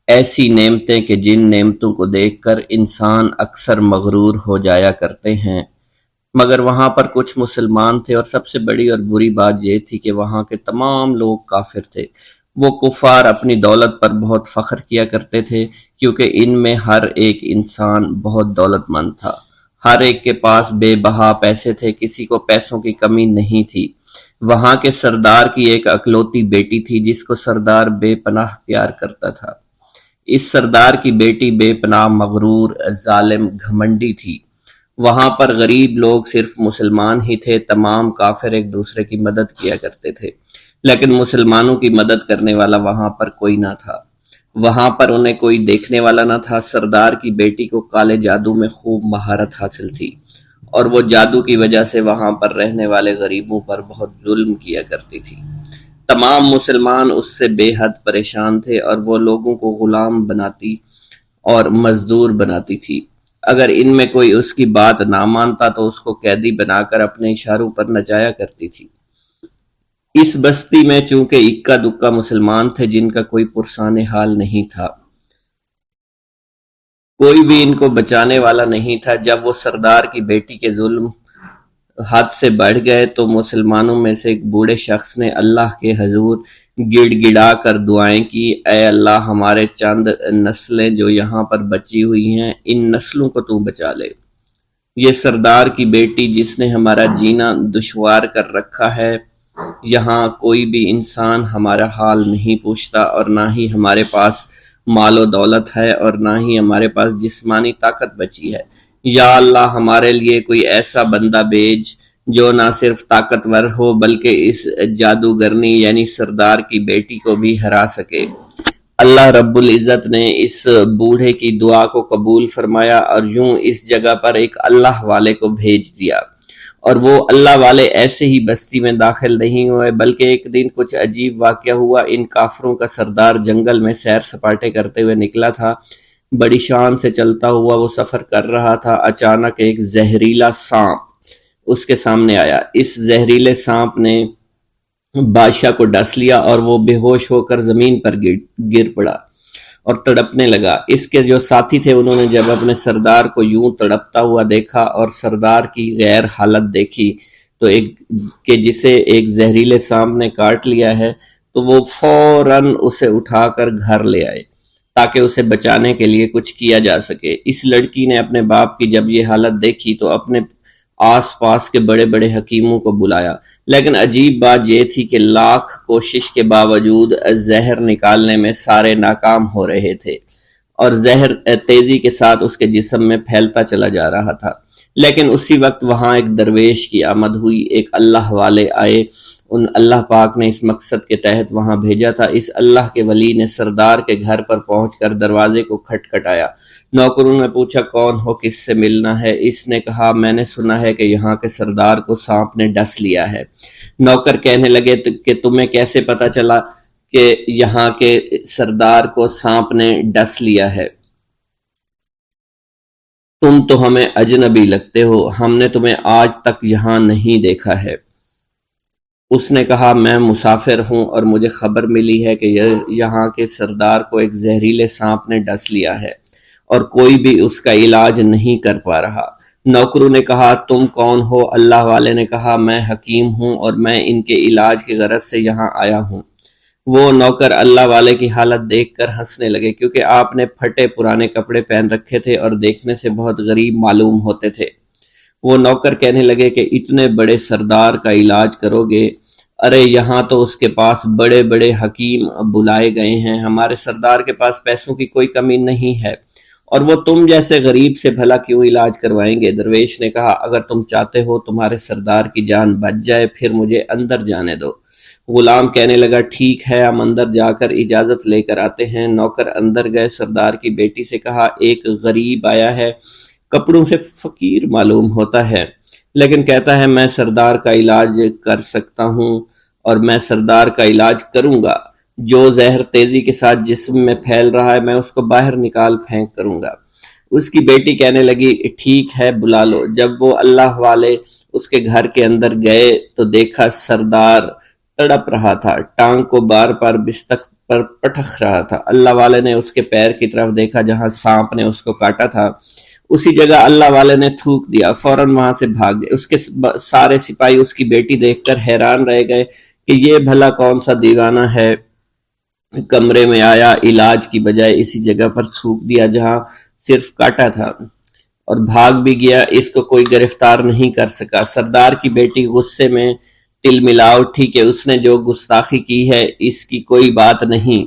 S1: ایسی نعمتیں کہ جن نعمتوں کو دیکھ کر انسان اکثر مغرور ہو جایا کرتے ہیں، مگر وہاں پر کچھ مسلمان تھے، اور سب سے بڑی اور بری بات یہ تھی کہ وہاں کے تمام لوگ کافر تھے۔ وہ کفار اپنی دولت پر بہت فخر کیا کرتے تھے کیونکہ ان میں ہر ایک انسان بہت دولت مند تھا، ہر ایک کے پاس بے بہا پیسے تھے، کسی کو پیسوں کی کمی نہیں تھی۔ وہاں کے سردار کی ایک اکلوتی بیٹی تھی جس کو سردار بے پناہ پیار کرتا تھا۔ اس سردار کی بیٹی بے پناہ مغرور، ظالم، گھمنڈی تھی۔ وہاں پر غریب لوگ صرف مسلمان ہی تھے، تمام کافر ایک دوسرے کی مدد کیا کرتے تھے، لیکن مسلمانوں کی مدد کرنے والا وہاں پر کوئی نہ تھا۔ وہاں پر انہیں کوئی دیکھنے والا نہ تھا۔ سردار کی بیٹی کو کالے جادو میں خوب مہارت حاصل تھی، اور وہ جادو کی وجہ سے وہاں پر رہنے والے غریبوں پر بہت ظلم کیا کرتی تھی۔ تمام مسلمان اس سے بے حد پریشان تھے اور وہ لوگوں کو غلام بناتی اور مزدور بناتی تھی۔ اگر ان میں کوئی اس کی بات نہ مانتا تو اس کو قیدی بنا کر اپنے اشاروں پر نچایا کرتی تھی۔ اس بستی میں چونکہ اکا دکا مسلمان تھے جن کا کوئی پرسان حال نہیں تھا، کوئی بھی ان کو بچانے والا نہیں تھا۔ جب وہ سردار کی بیٹی کے ظلم حد سے بڑھ گئے تو مسلمانوں میں سے ایک بوڑھے شخص نے اللہ کے حضور گڑ گڑا کر دعائیں کی، اے اللہ ہمارے چند نسلیں جو یہاں پر بچی ہوئی ہیں، ان نسلوں کو تو بچا لے۔ یہ سردار کی بیٹی جس نے ہمارا جینا دشوار کر رکھا ہے، یہاں کوئی بھی انسان ہمارا حال نہیں پوچھتا، اور نہ ہی ہمارے پاس مال و دولت ہے، اور نہ ہی ہمارے پاس جسمانی طاقت بچی ہے۔ یا اللہ ہمارے لیے کوئی ایسا بندہ بھیج جو نہ صرف طاقتور ہو بلکہ اس جادوگرنی یعنی سردار کی بیٹی کو بھی ہرا سکے۔ اللہ رب العزت نے اس بوڑھے کی دعا کو قبول فرمایا اور یوں اس جگہ پر ایک اللہ والے کو بھیج دیا، اور وہ اللہ والے ایسے ہی بستی میں داخل نہیں ہوئے بلکہ ایک دن کچھ عجیب واقعہ ہوا۔ ان کافروں کا سردار جنگل میں سیر سپاٹے کرتے ہوئے نکلا تھا، بڑی شان سے چلتا ہوا وہ سفر کر رہا تھا۔ اچانک ایک زہریلا سانپ اس کے سامنے آیا۔ اس زہریلے سانپ نے بادشاہ کو ڈس لیا اور وہ بے ہوش ہو کر زمین پر گر پڑا اور تڑپنے لگا۔ اس کے جو ساتھی تھے انہوں نے جب اپنے سردار کو یوں تڑپتا ہوا دیکھا اور سردار کی غیر حالت دیکھی تو کہ جسے ایک زہریلے سانپ نے کاٹ لیا ہے، تو وہ فوراً اسے اٹھا کر گھر لے آئے تاکہ اسے بچانے کے لیے کچھ کیا جا سکے۔ اس لڑکی نے اپنے باپ کی جب یہ حالت دیکھی تو اپنے آس پاس کے بڑے بڑے حکیموں کو بلایا، لیکن عجیب بات یہ تھی کہ لاکھ کوشش کے باوجود زہر نکالنے میں سارے ناکام ہو رہے تھے اور زہر تیزی کے ساتھ اس کے جسم میں پھیلتا چلا جا رہا تھا۔ لیکن اسی وقت وہاں ایک درویش کی آمد ہوئی، ایک اللہ والے آئے، ان اللہ پاک نے اس مقصد کے تحت وہاں بھیجا تھا۔ اس اللہ کے ولی نے سردار کے گھر پر پہنچ کر دروازے کو کھٹکھٹایا۔ نوکروں نے پوچھا کون ہو، کس سے ملنا ہے؟ اس نے کہا میں نے سنا ہے کہ یہاں کے سردار کو سانپ نے ڈس لیا ہے۔ نوکر کہنے لگے کہ تمہیں کیسے پتا چلا کہ یہاں کے سردار کو سانپ نے ڈس لیا ہے؟ تم تو ہمیں اجنبی لگتے ہو، ہم نے تمہیں آج تک یہاں نہیں دیکھا ہے۔ اس نے کہا میں مسافر ہوں اور مجھے خبر ملی ہے کہ یہاں کے سردار کو ایک زہریلے سانپ نے ڈس لیا ہے اور کوئی بھی اس کا علاج نہیں کر پا رہا۔ نوکروں نے کہا تم کون ہو؟ اللہ والے نے کہا میں حکیم ہوں اور میں ان کے علاج کی غرض سے یہاں آیا ہوں۔ وہ نوکر اللہ والے کی حالت دیکھ کر ہنسنے لگے، کیونکہ آپ نے پھٹے پرانے کپڑے پہن رکھے تھے اور دیکھنے سے بہت غریب معلوم ہوتے تھے۔ وہ نوکر کہنے لگے کہ اتنے بڑے سردار کا علاج کرو گے؟ ارے یہاں تو اس کے پاس بڑے بڑے حکیم بلائے گئے ہیں، ہمارے سردار کے پاس پیسوں کی کوئی کمی نہیں ہے، اور وہ تم جیسے غریب سے بھلا کیوں علاج کروائیں گے؟ درویش نے کہا اگر تم چاہتے ہو تمہارے سردار کی جان بچ جائے پھر مجھے اندر جانے دو۔ غلام کہنے لگا ٹھیک ہے، ہم اندر جا کر اجازت لے کر آتے ہیں۔ نوکر اندر گئے، سردار کی بیٹی سے کہا ایک غریب آیا ہے، کپڑوں سے فقیر معلوم ہوتا ہے، لیکن کہتا ہے میں سردار کا علاج کر سکتا ہوں اور میں سردار کا علاج کروں گا۔ جو زہر تیزی کے ساتھ جسم میں پھیل رہا ہے میں اس کو باہر نکال پھینک کروں گا۔ اس کی بیٹی کہنے لگی ٹھیک ہے بلا لو۔ جب وہ اللہ والے اس کے گھر کے اندر گئے تو دیکھا سردار تڑپ رہا تھا، ٹانگ کو بار بار بستر پر پٹخ رہا تھا۔ اللہ والے نے اس کے پیر کی طرف دیکھا جہاں سانپ نے اس کو کاٹا تھا، اسی جگہ اللہ والے نے تھوک دیا، فوراً وہاں سے بھاگ گئے۔ اس کے سارے سپاہی اس کی بیٹی دیکھ کر حیران رہ گئے کہ یہ بھلا کون سا دیوانہ ہے، کمرے میں آیا، علاج کی بجائے اسی جگہ پر تھوک دیا جہاں صرف کاٹا تھا، اور بھاگ بھی گیا، اس کو کوئی گرفتار نہیں کر سکا۔ سردار کی بیٹی غصے میں تل ملا اٹھی کہ اس نے جو گستاخی کی ہے اس کی کوئی بات نہیں،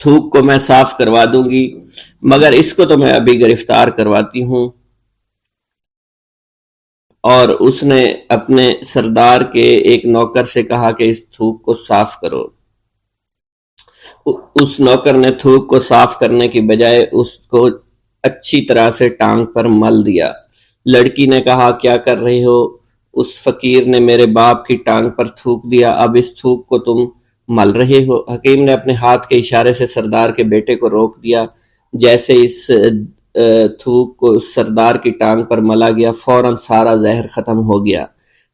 S1: تھوک کو میں صاف کروا دوں گی، مگر اس کو تو میں ابھی گرفتار کرواتی ہوں۔ اور اس نے اپنے سردار کے ایک نوکر سے کہا کہ اس تھوک کو صاف کرو۔ اس نوکر نے تھوک کو صاف کرنے کی بجائے اس کو اچھی طرح سے ٹانگ پر مل دیا۔ لڑکی نے کہا کیا کر رہے ہو؟ اس فقیر نے میرے باپ کی ٹانگ پر تھوک دیا، اب اس تھوک کو تم مل رہے ہو؟ حکیم نے اپنے ہاتھ کے اشارے سے سردار کے بیٹے کو روک دیا۔ جیسے اس تھوک کو سردار کی ٹانگ پر ملا گیا فوراً سارا زہر ختم ہو گیا۔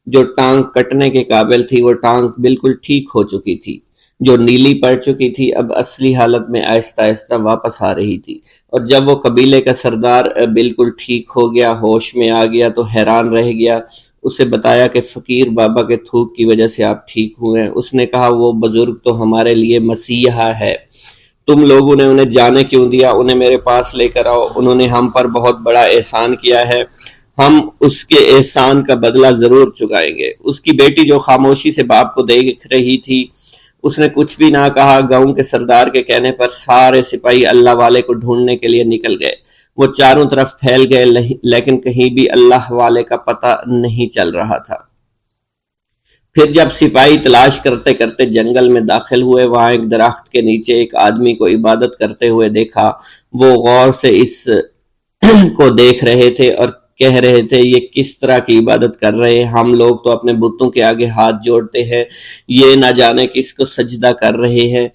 S1: جو ٹانگ کٹنے کے قابل تھی وہ ٹانگ بالکل ٹھیک ہو چکی تھی، جو نیلی پڑ چکی تھی اب اصلی حالت میں آہستہ آہستہ واپس آ رہی تھی، اور جب وہ قبیلے کا سردار بالکل ٹھیک ہو گیا، ہوش میں آ گیا تو حیران رہ گیا۔ اسے بتایا کہ فقیر بابا کے تھوک کی وجہ سے آپ ٹھیک ہوئے ہیں۔ اس نے کہا وہ بزرگ تو ہمارے لیے مسیحا ہے، تم لوگوں نے انہیں جانے کیوں دیا؟ انہیں میرے پاس لے کر آؤ، انہوں نے ہم پر بہت بڑا احسان کیا ہے، ہم اس کے احسان کا بدلہ ضرور چکائیں گے۔ اس کی بیٹی جو خاموشی سے باپ کو دیکھ رہی تھی اس نے کچھ بھی نہ کہا۔ گاؤں کے سردار کے کہنے پر سارے سپاہی اللہ والے کو ڈھونڈنے کے لیے نکل گئے۔ وہ چاروں طرف پھیل گئے لیکن کہیں بھی اللہ والے کا پتہ نہیں چل رہا تھا۔ پھر جب سپاہی تلاش کرتے کرتے جنگل میں داخل ہوئے، وہاں ایک درخت کے نیچے ایک آدمی کو عبادت کرتے ہوئے دیکھا۔ وہ غور سے اس کو دیکھ رہے تھے اور کہہ رہے تھے، یہ کس طرح کی عبادت کر رہے ہیں؟ ہم لوگ تو اپنے بتوں کے آگے ہاتھ جوڑتے ہیں، یہ نہ جانے کس کو سجدہ کر رہے ہیں۔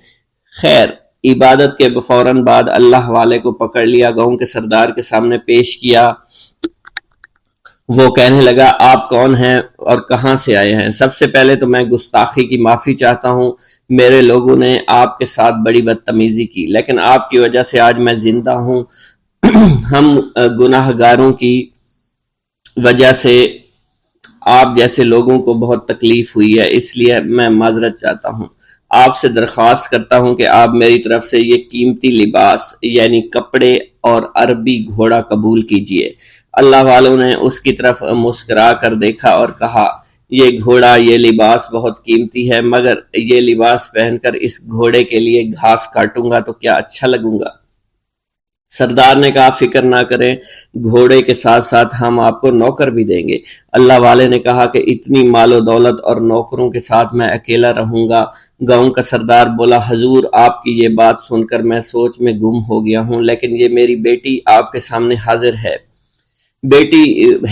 S1: خیر، عبادت کے فوراً بعد اللہ والے کو پکڑ لیا، گاؤں کے سردار کے سامنے پیش کیا۔ وہ کہنے لگا، آپ کون ہیں اور کہاں سے آئے ہیں؟ سب سے پہلے تو میں گستاخی کی معافی چاہتا ہوں، میرے لوگوں نے آپ کے ساتھ بڑی بدتمیزی کی، لیکن آپ کی وجہ سے آج میں زندہ ہوں۔ ہم گناہ گاروں کی وجہ سے آپ جیسے لوگوں کو بہت تکلیف ہوئی ہے، اس لیے میں معذرت چاہتا ہوں۔ آپ سے درخواست کرتا ہوں کہ آپ میری طرف سے یہ قیمتی لباس یعنی کپڑے اور عربی گھوڑا قبول کیجئے۔ اللہ والوں نے اس کی طرف مسکرا کر دیکھا اور کہا، یہ گھوڑا، یہ لباس بہت قیمتی ہے، مگر یہ لباس پہن کر اس گھوڑے کے لیے گھاس کاٹوں گا تو کیا اچھا لگوں گا؟ سردار نے کہا، فکر نہ کریں، گھوڑے کے ساتھ ساتھ ہم آپ کو نوکر بھی دیں گے۔ اللہ والے نے کہا کہ اتنی مال و دولت اور نوکروں کے ساتھ میں اکیلا رہوں گا؟ گاؤں کا سردار بولا، حضور آپ کی یہ بات سن کر میں سوچ میں گم ہو گیا ہوں، لیکن یہ میری بیٹی آپ کے سامنے حاضر ہے۔ بیٹی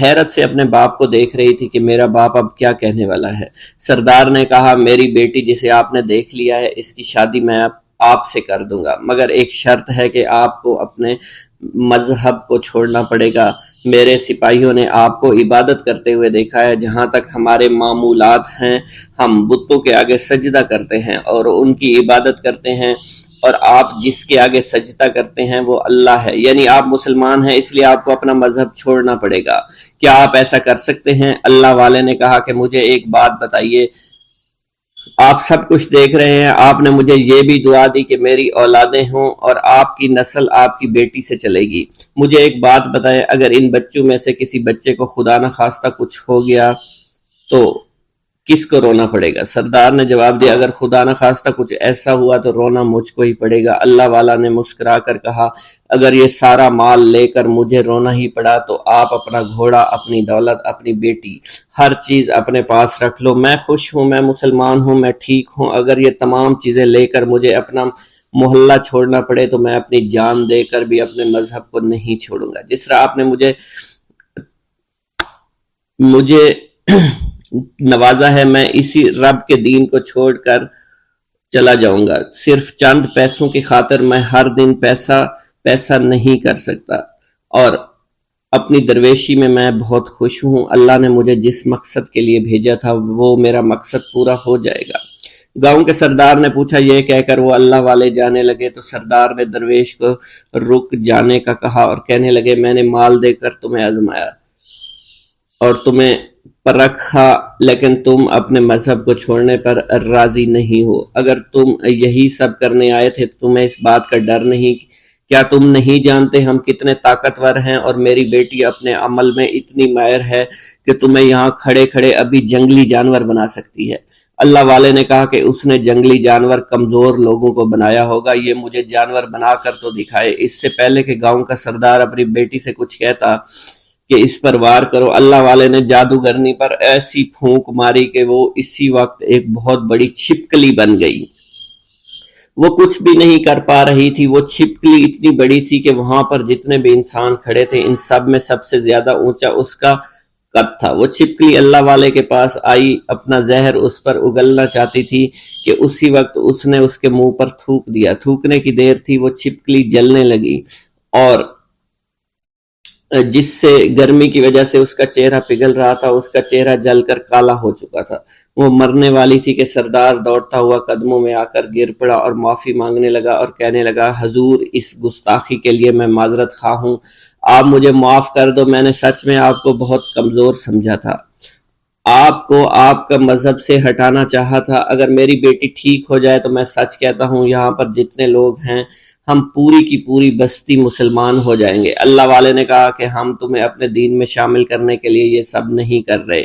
S1: حیرت سے اپنے باپ کو دیکھ رہی تھی کہ میرا باپ اب کیا کہنے والا ہے۔ سردار نے کہا، میری بیٹی جسے آپ نے دیکھ لیا ہے، اس کی شادی میں آپ سے کر دوں گا، مگر ایک شرط ہے کہ آپ کو اپنے مذہب کو چھوڑنا پڑے گا۔ میرے سپاہیوں نے آپ کو عبادت کرتے ہوئے دیکھا ہے، جہاں تک ہمارے معمولات ہیں ہم بتوں کے آگے سجدہ کرتے ہیں اور ان کی عبادت کرتے ہیں، اور آپ جس کے آگے سجدہ کرتے ہیں وہ اللہ ہے، یعنی آپ مسلمان ہیں، اس لیے آپ کو اپنا مذہب چھوڑنا پڑے گا۔ کیا آپ ایسا کر سکتے ہیں؟ اللہ والے نے کہا کہ مجھے ایک بات بتائیے، آپ سب کچھ دیکھ رہے ہیں، آپ نے مجھے یہ بھی دعا دی کہ میری اولادیں ہوں اور آپ کی نسل آپ کی بیٹی سے چلے گی۔ مجھے ایک بات بتائیں، اگر ان بچوں میں سے کسی بچے کو خدا نہ خواستہ کچھ ہو گیا تو کس کو رونا پڑے گا؟ سردار نے جواب دیا، اگر خدا نہ خواستہ کچھ ایسا ہوا تو رونا مجھ کو ہی پڑے گا۔ اللہ والا نے مسکرا کر کہا، اگر یہ سارا مال لے کر مجھے رونا ہی پڑا تو آپ اپنا گھوڑا، اپنی دولت، اپنی بیٹی، ہر چیز اپنے پاس رکھ لو۔ میں خوش ہوں، میں مسلمان ہوں، میں ٹھیک ہوں۔ اگر یہ تمام چیزیں لے کر مجھے اپنا محلہ چھوڑنا پڑے تو میں اپنی جان دے کر بھی اپنے مذہب کو نہیں چھوڑوں گا۔ جس طرح آپ نے مجھے نوازا ہے، میں اسی رب کے دین کو چھوڑ کر چلا جاؤں گا۔ صرف چند پیسوں کی خاطر میں ہر دن پیسہ نہیں کر سکتا، اور اپنی درویشی میں بہت خوش ہوں۔ اللہ نے مجھے جس مقصد کے لیے بھیجا تھا وہ میرا مقصد پورا ہو جائے گا۔ گاؤں کے سردار نے پوچھا، یہ کہہ کر وہ اللہ والے جانے لگے تو سردار نے درویش کو رک جانے کا کہا اور کہنے لگے، میں نے مال دے کر تمہیں آزمایا اور تمہیں پرکھا، لیکن تم اپنے مذہب کو چھوڑنے پر راضی نہیں ہو۔ اگر تم یہی سب کرنے آئے تھے تو تمہیں اس بات کا ڈر نہیں؟ کیا تم نہیں جانتے ہم کتنے طاقتور ہیں، اور میری بیٹی اپنے عمل میں اتنی ماہر ہے کہ تمہیں یہاں کھڑے کھڑے ابھی جنگلی جانور بنا سکتی ہے۔ اللہ والے نے کہا کہ اس نے جنگلی جانور کمزور لوگوں کو بنایا ہوگا، یہ مجھے جانور بنا کر تو دکھائے۔ اس سے پہلے کہ گاؤں کا سردار اپنی بیٹی سے کچھ کہتا کہ اس پر وار کرو، اللہ والے نے جادوگرنی پر ایسی پھونک ماری کہ وہ اسی وقت ایک بہت بڑی چھپکلی بن گئی۔ وہ کچھ بھی نہیں کر پا رہی تھی، وہ چھپکلی اتنی بڑی تھی کہ وہاں پر جتنے بھی انسان کھڑے تھے ان سب میں سب سے زیادہ اونچا اس کا قد تھا۔ وہ چھپکلی اللہ والے کے پاس آئی، اپنا زہر اس پر اگلنا چاہتی تھی کہ اسی وقت اس نے اس کے منہ پر تھوک دیا۔ تھوکنے کی دیر تھی، وہ چھپکلی جلنے لگی اور جس سے گرمی کی وجہ سے اس کا چہرہ پگھل رہا تھا، اس کا چہرہ جل کر کالا ہو چکا تھا۔ وہ مرنے والی تھی کہ سردار دوڑتا ہوا قدموں میں آ کر گر پڑا اور معافی مانگنے لگا اور کہنے لگا، حضور اس گستاخی کے لیے میں معذرت خواہ ہوں، آپ مجھے معاف کر دو، میں نے سچ میں آپ کو بہت کمزور سمجھا تھا، آپ کو آپ کا مذہب سے ہٹانا چاہا تھا۔ اگر میری بیٹی ٹھیک ہو جائے تو میں سچ کہتا ہوں یہاں پر جتنے لوگ ہیں ہم پوری کی پوری بستی مسلمان ہو جائیں گے۔ اللہ والے نے کہا کہ ہم تمہیں اپنے دین میں شامل کرنے کے لیے یہ سب نہیں کر رہے،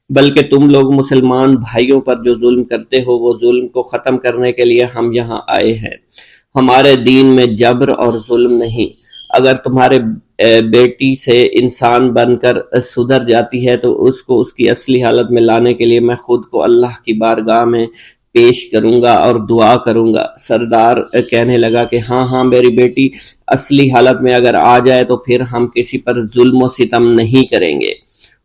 S1: بلکہ تم لوگ مسلمان بھائیوں پر جو ظلم کرتے ہو وہ ظلم کو ختم کرنے کے لیے ہم یہاں آئے ہیں۔ ہمارے دین میں جبر اور ظلم نہیں۔ اگر تمہارے بیٹی سے انسان بن کر سدھر جاتی ہے تو اس کو اس کی اصلی حالت میں لانے کے لیے میں خود کو اللہ کی بارگاہ میں پیش کروں گا اور دعا کروں گا۔ سردار کہنے لگا کہ ہاں میری بیٹی اصلی حالت میں اگر آ جائے تو پھر ہم کسی پر ظلم و ستم نہیں کریں گے،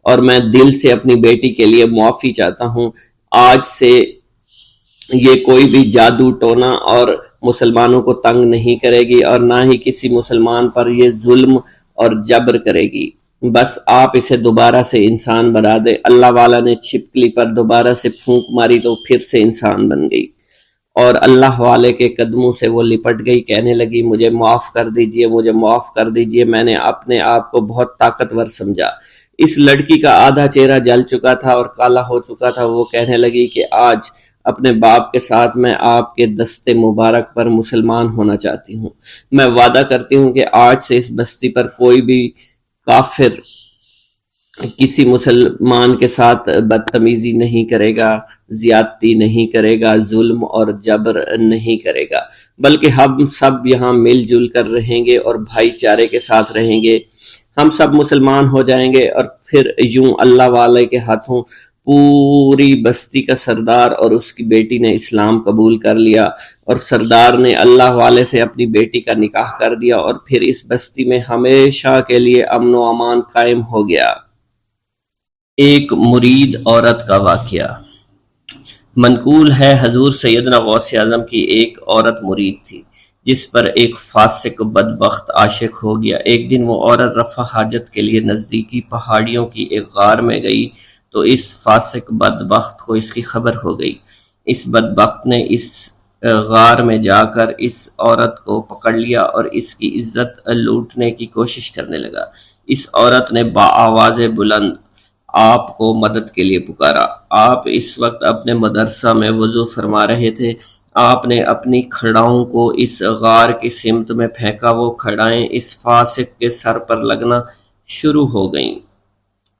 S1: اور میں دل سے اپنی بیٹی کے لیے معافی چاہتا ہوں۔ آج سے یہ کوئی بھی جادو ٹونا اور مسلمانوں کو تنگ نہیں کرے گی، اور نہ ہی کسی مسلمان پر یہ ظلم اور جبر کرے گی۔ بس آپ اسے دوبارہ سے انسان بنا دیں۔ اللہ والا نے چھپکلی پر دوبارہ سے پھونک ماری تو پھر سے انسان بن گئی، اور اللہ والے کے قدموں سے وہ لپٹ گئی، کہنے لگی مجھے معاف کر دیجئے، مجھے معاف کر دیجئے، میں نے اپنے آپ کو بہت طاقتور سمجھا۔ اس لڑکی کا آدھا چہرہ جل چکا تھا اور کالا ہو چکا تھا۔ وہ کہنے لگی کہ آج اپنے باپ کے ساتھ میں آپ کے دست مبارک پر مسلمان ہونا چاہتی ہوں۔ میں وعدہ کرتی ہوں کہ آج سے اس بستی پر کوئی بھی کافر کسی مسلمان کے ساتھ بدتمیزی نہیں کرے گا، زیادتی نہیں کرے گا، ظلم اور جبر نہیں کرے گا، بلکہ ہم سب یہاں مل جل کر رہیں گے اور بھائی چارے کے ساتھ رہیں گے۔ ہم سب مسلمان ہو جائیں گے، اور پھر یوں اللہ والے کے ہاتھوں پوری بستی کا سردار اور اس کی بیٹی نے اسلام قبول کر لیا، اور سردار نے اللہ والے سے اپنی بیٹی کا نکاح کر دیا، اور پھر اس بستی میں ہمیشہ کے لیے امن و امان قائم ہو گیا۔ ایک مرید عورت کا واقعہ۔ منقول ہے حضور سیدنا غوث اعظم کی ایک عورت مرید تھی جس پر ایک فاسق بدبخت عاشق ہو گیا۔ ایک دن وہ عورت رفع حاجت کے لیے نزدیکی پہاڑیوں کی ایک غار میں گئی تو اس فاسق بدبخت کو اس کی خبر ہو گئی۔ اس بدبخت نے اس غار میں جا کر اس عورت کو پکڑ لیا اور اس کی عزت لوٹنے کی کوشش کرنے لگا۔ اس عورت نے بآواز بلند آپ کو مدد کے لیے پکارا۔ آپ اس وقت اپنے مدرسہ میں وضو فرما رہے تھے۔ آپ نے اپنی کھڑاؤں کو اس غار کی سمت میں پھینکا۔ وہ کھڑائیں اس فاسق کے سر پر لگنا شروع ہو گئیں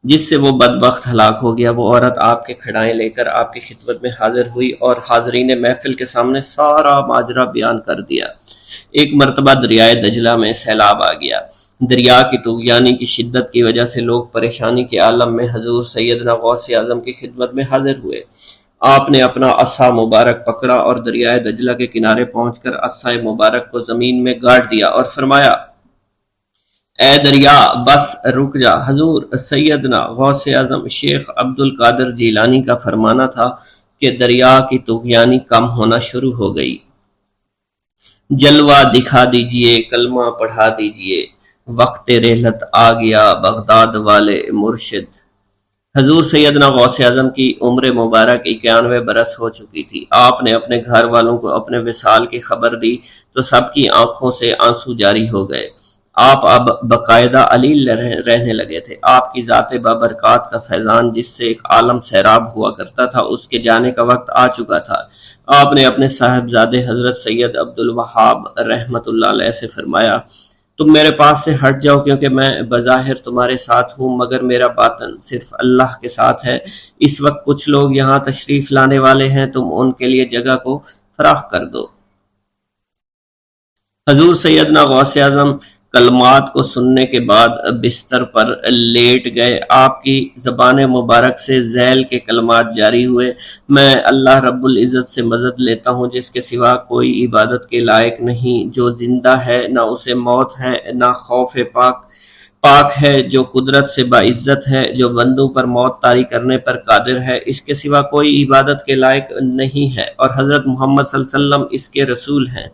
S1: جس سے وہ بدبخت ہلاک ہو گیا۔ وہ عورت آپ کے کھڑائیں لے کر آپ کی خدمت میں حاضر ہوئی اور حاضرین محفل کے سامنے سارا ماجرا بیان کر دیا۔ ایک مرتبہ دریائے دجلہ میں سیلاب آ گیا۔ دریا کی طغیانی کی شدت کی وجہ سے لوگ پریشانی کے عالم میں حضور سیدنا غوث اعظم کی خدمت میں حاضر ہوئے۔ آپ نے اپنا عصا مبارک پکڑا اور دریائے دجلہ کے کنارے پہنچ کر عصا مبارک کو زمین میں گاڑ دیا اور فرمایا، اے دریا بس رک جا۔ حضور سیدنا غوث اعظم شیخ عبد القادر جیلانی کا فرمانا تھا کہ دریا کی طغیانی کم ہونا شروع ہو گئی۔ جلوہ دکھا دیجئے، کلمہ پڑھا دیجئے، وقت رحلت آ گیا بغداد والے مرشد۔ حضور سیدنا غوث اعظم کی عمر مبارک 91 برس ہو چکی تھی۔ آپ نے اپنے گھر والوں کو اپنے وصال کی خبر دی تو سب کی آنکھوں سے آنسو جاری ہو گئے۔ آپ اب باقاعدہ علیل رہنے لگے تھے۔ آپ کی ذات بابرکات کا فیضان جس سے ایک عالم سیراب ہوا کرتا تھا اس کے جانے کا وقت آ چکا تھا۔ آپ نے اپنے صاحبزادے حضرت سید عبد الوہاب رحمۃ اللہ علیہ سے فرمایا، تم میرے پاس سے ہٹ جاؤ کیونکہ میں بظاہر تمہارے ساتھ ہوں مگر میرا باطن صرف اللہ کے ساتھ ہے۔ اس وقت کچھ لوگ یہاں تشریف لانے والے ہیں، تم ان کے لیے جگہ کو فراخ کر دو۔ حضور سیدنا غوث اعظم کلمات کو سننے کے بعد بستر پر لیٹ گئے۔ آپ کی زبان مبارک سے ذیل کے کلمات جاری ہوئے، میں اللہ رب العزت سے مدد لیتا ہوں جس کے سوا کوئی عبادت کے لائق نہیں، جو زندہ ہے نہ اسے موت ہے نہ خوف پاک ہے، جو قدرت سے باعزت ہے، جو بندوں پر موت طاری کرنے پر قادر ہے، اس کے سوا کوئی عبادت کے لائق نہیں ہے، اور حضرت محمد صلی اللہ علیہ وسلم اس کے رسول ہیں۔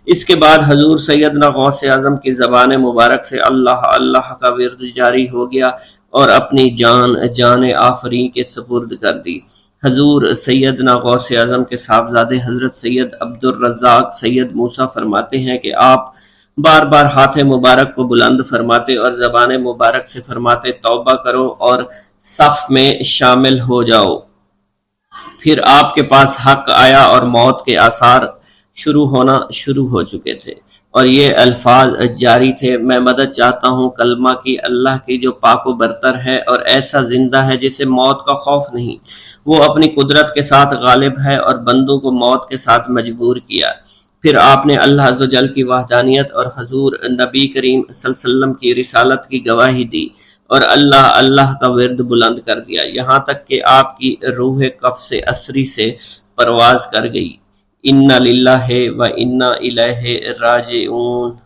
S1: اس کے بعد حضور سیدنا غوث اعظم کی زبان مبارک سے اللہ اللہ کا ورد جاری ہو گیا اور اپنی جان آفریں کے سپرد کر دی۔ حضور سیدنا غوث اعظم کے صاحبزادے حضرت سید عبد الرزاق سید موسیٰ فرماتے ہیں کہ آپ بار بار ہاتھ مبارک کو بلند فرماتے اور زبان مبارک سے فرماتے، توبہ کرو اور صف میں شامل ہو جاؤ۔ پھر آپ کے پاس حق آیا اور موت کے آثار ہونا شروع ہو چکے تھے، اور یہ الفاظ جاری تھے، میں مدد چاہتا ہوں کلمہ کی اللہ کی جو پاک و برتر ہے اور ایسا زندہ ہے جسے موت کا خوف نہیں۔ وہ اپنی قدرت کے ساتھ غالب ہے اور بندوں کو موت کے ساتھ مجبور کیا۔ پھر آپ نے اللہ عز و جل کی وحدانیت اور حضور نبی کریم صلی اللہ علیہ وسلم کی رسالت کی گواہی دی اور اللہ کا ورد بلند کر دیا، یہاں تک کہ آپ کی روح قفس اسری سے پرواز کر گئی۔ انا للہ و انا الیہ راجعون۔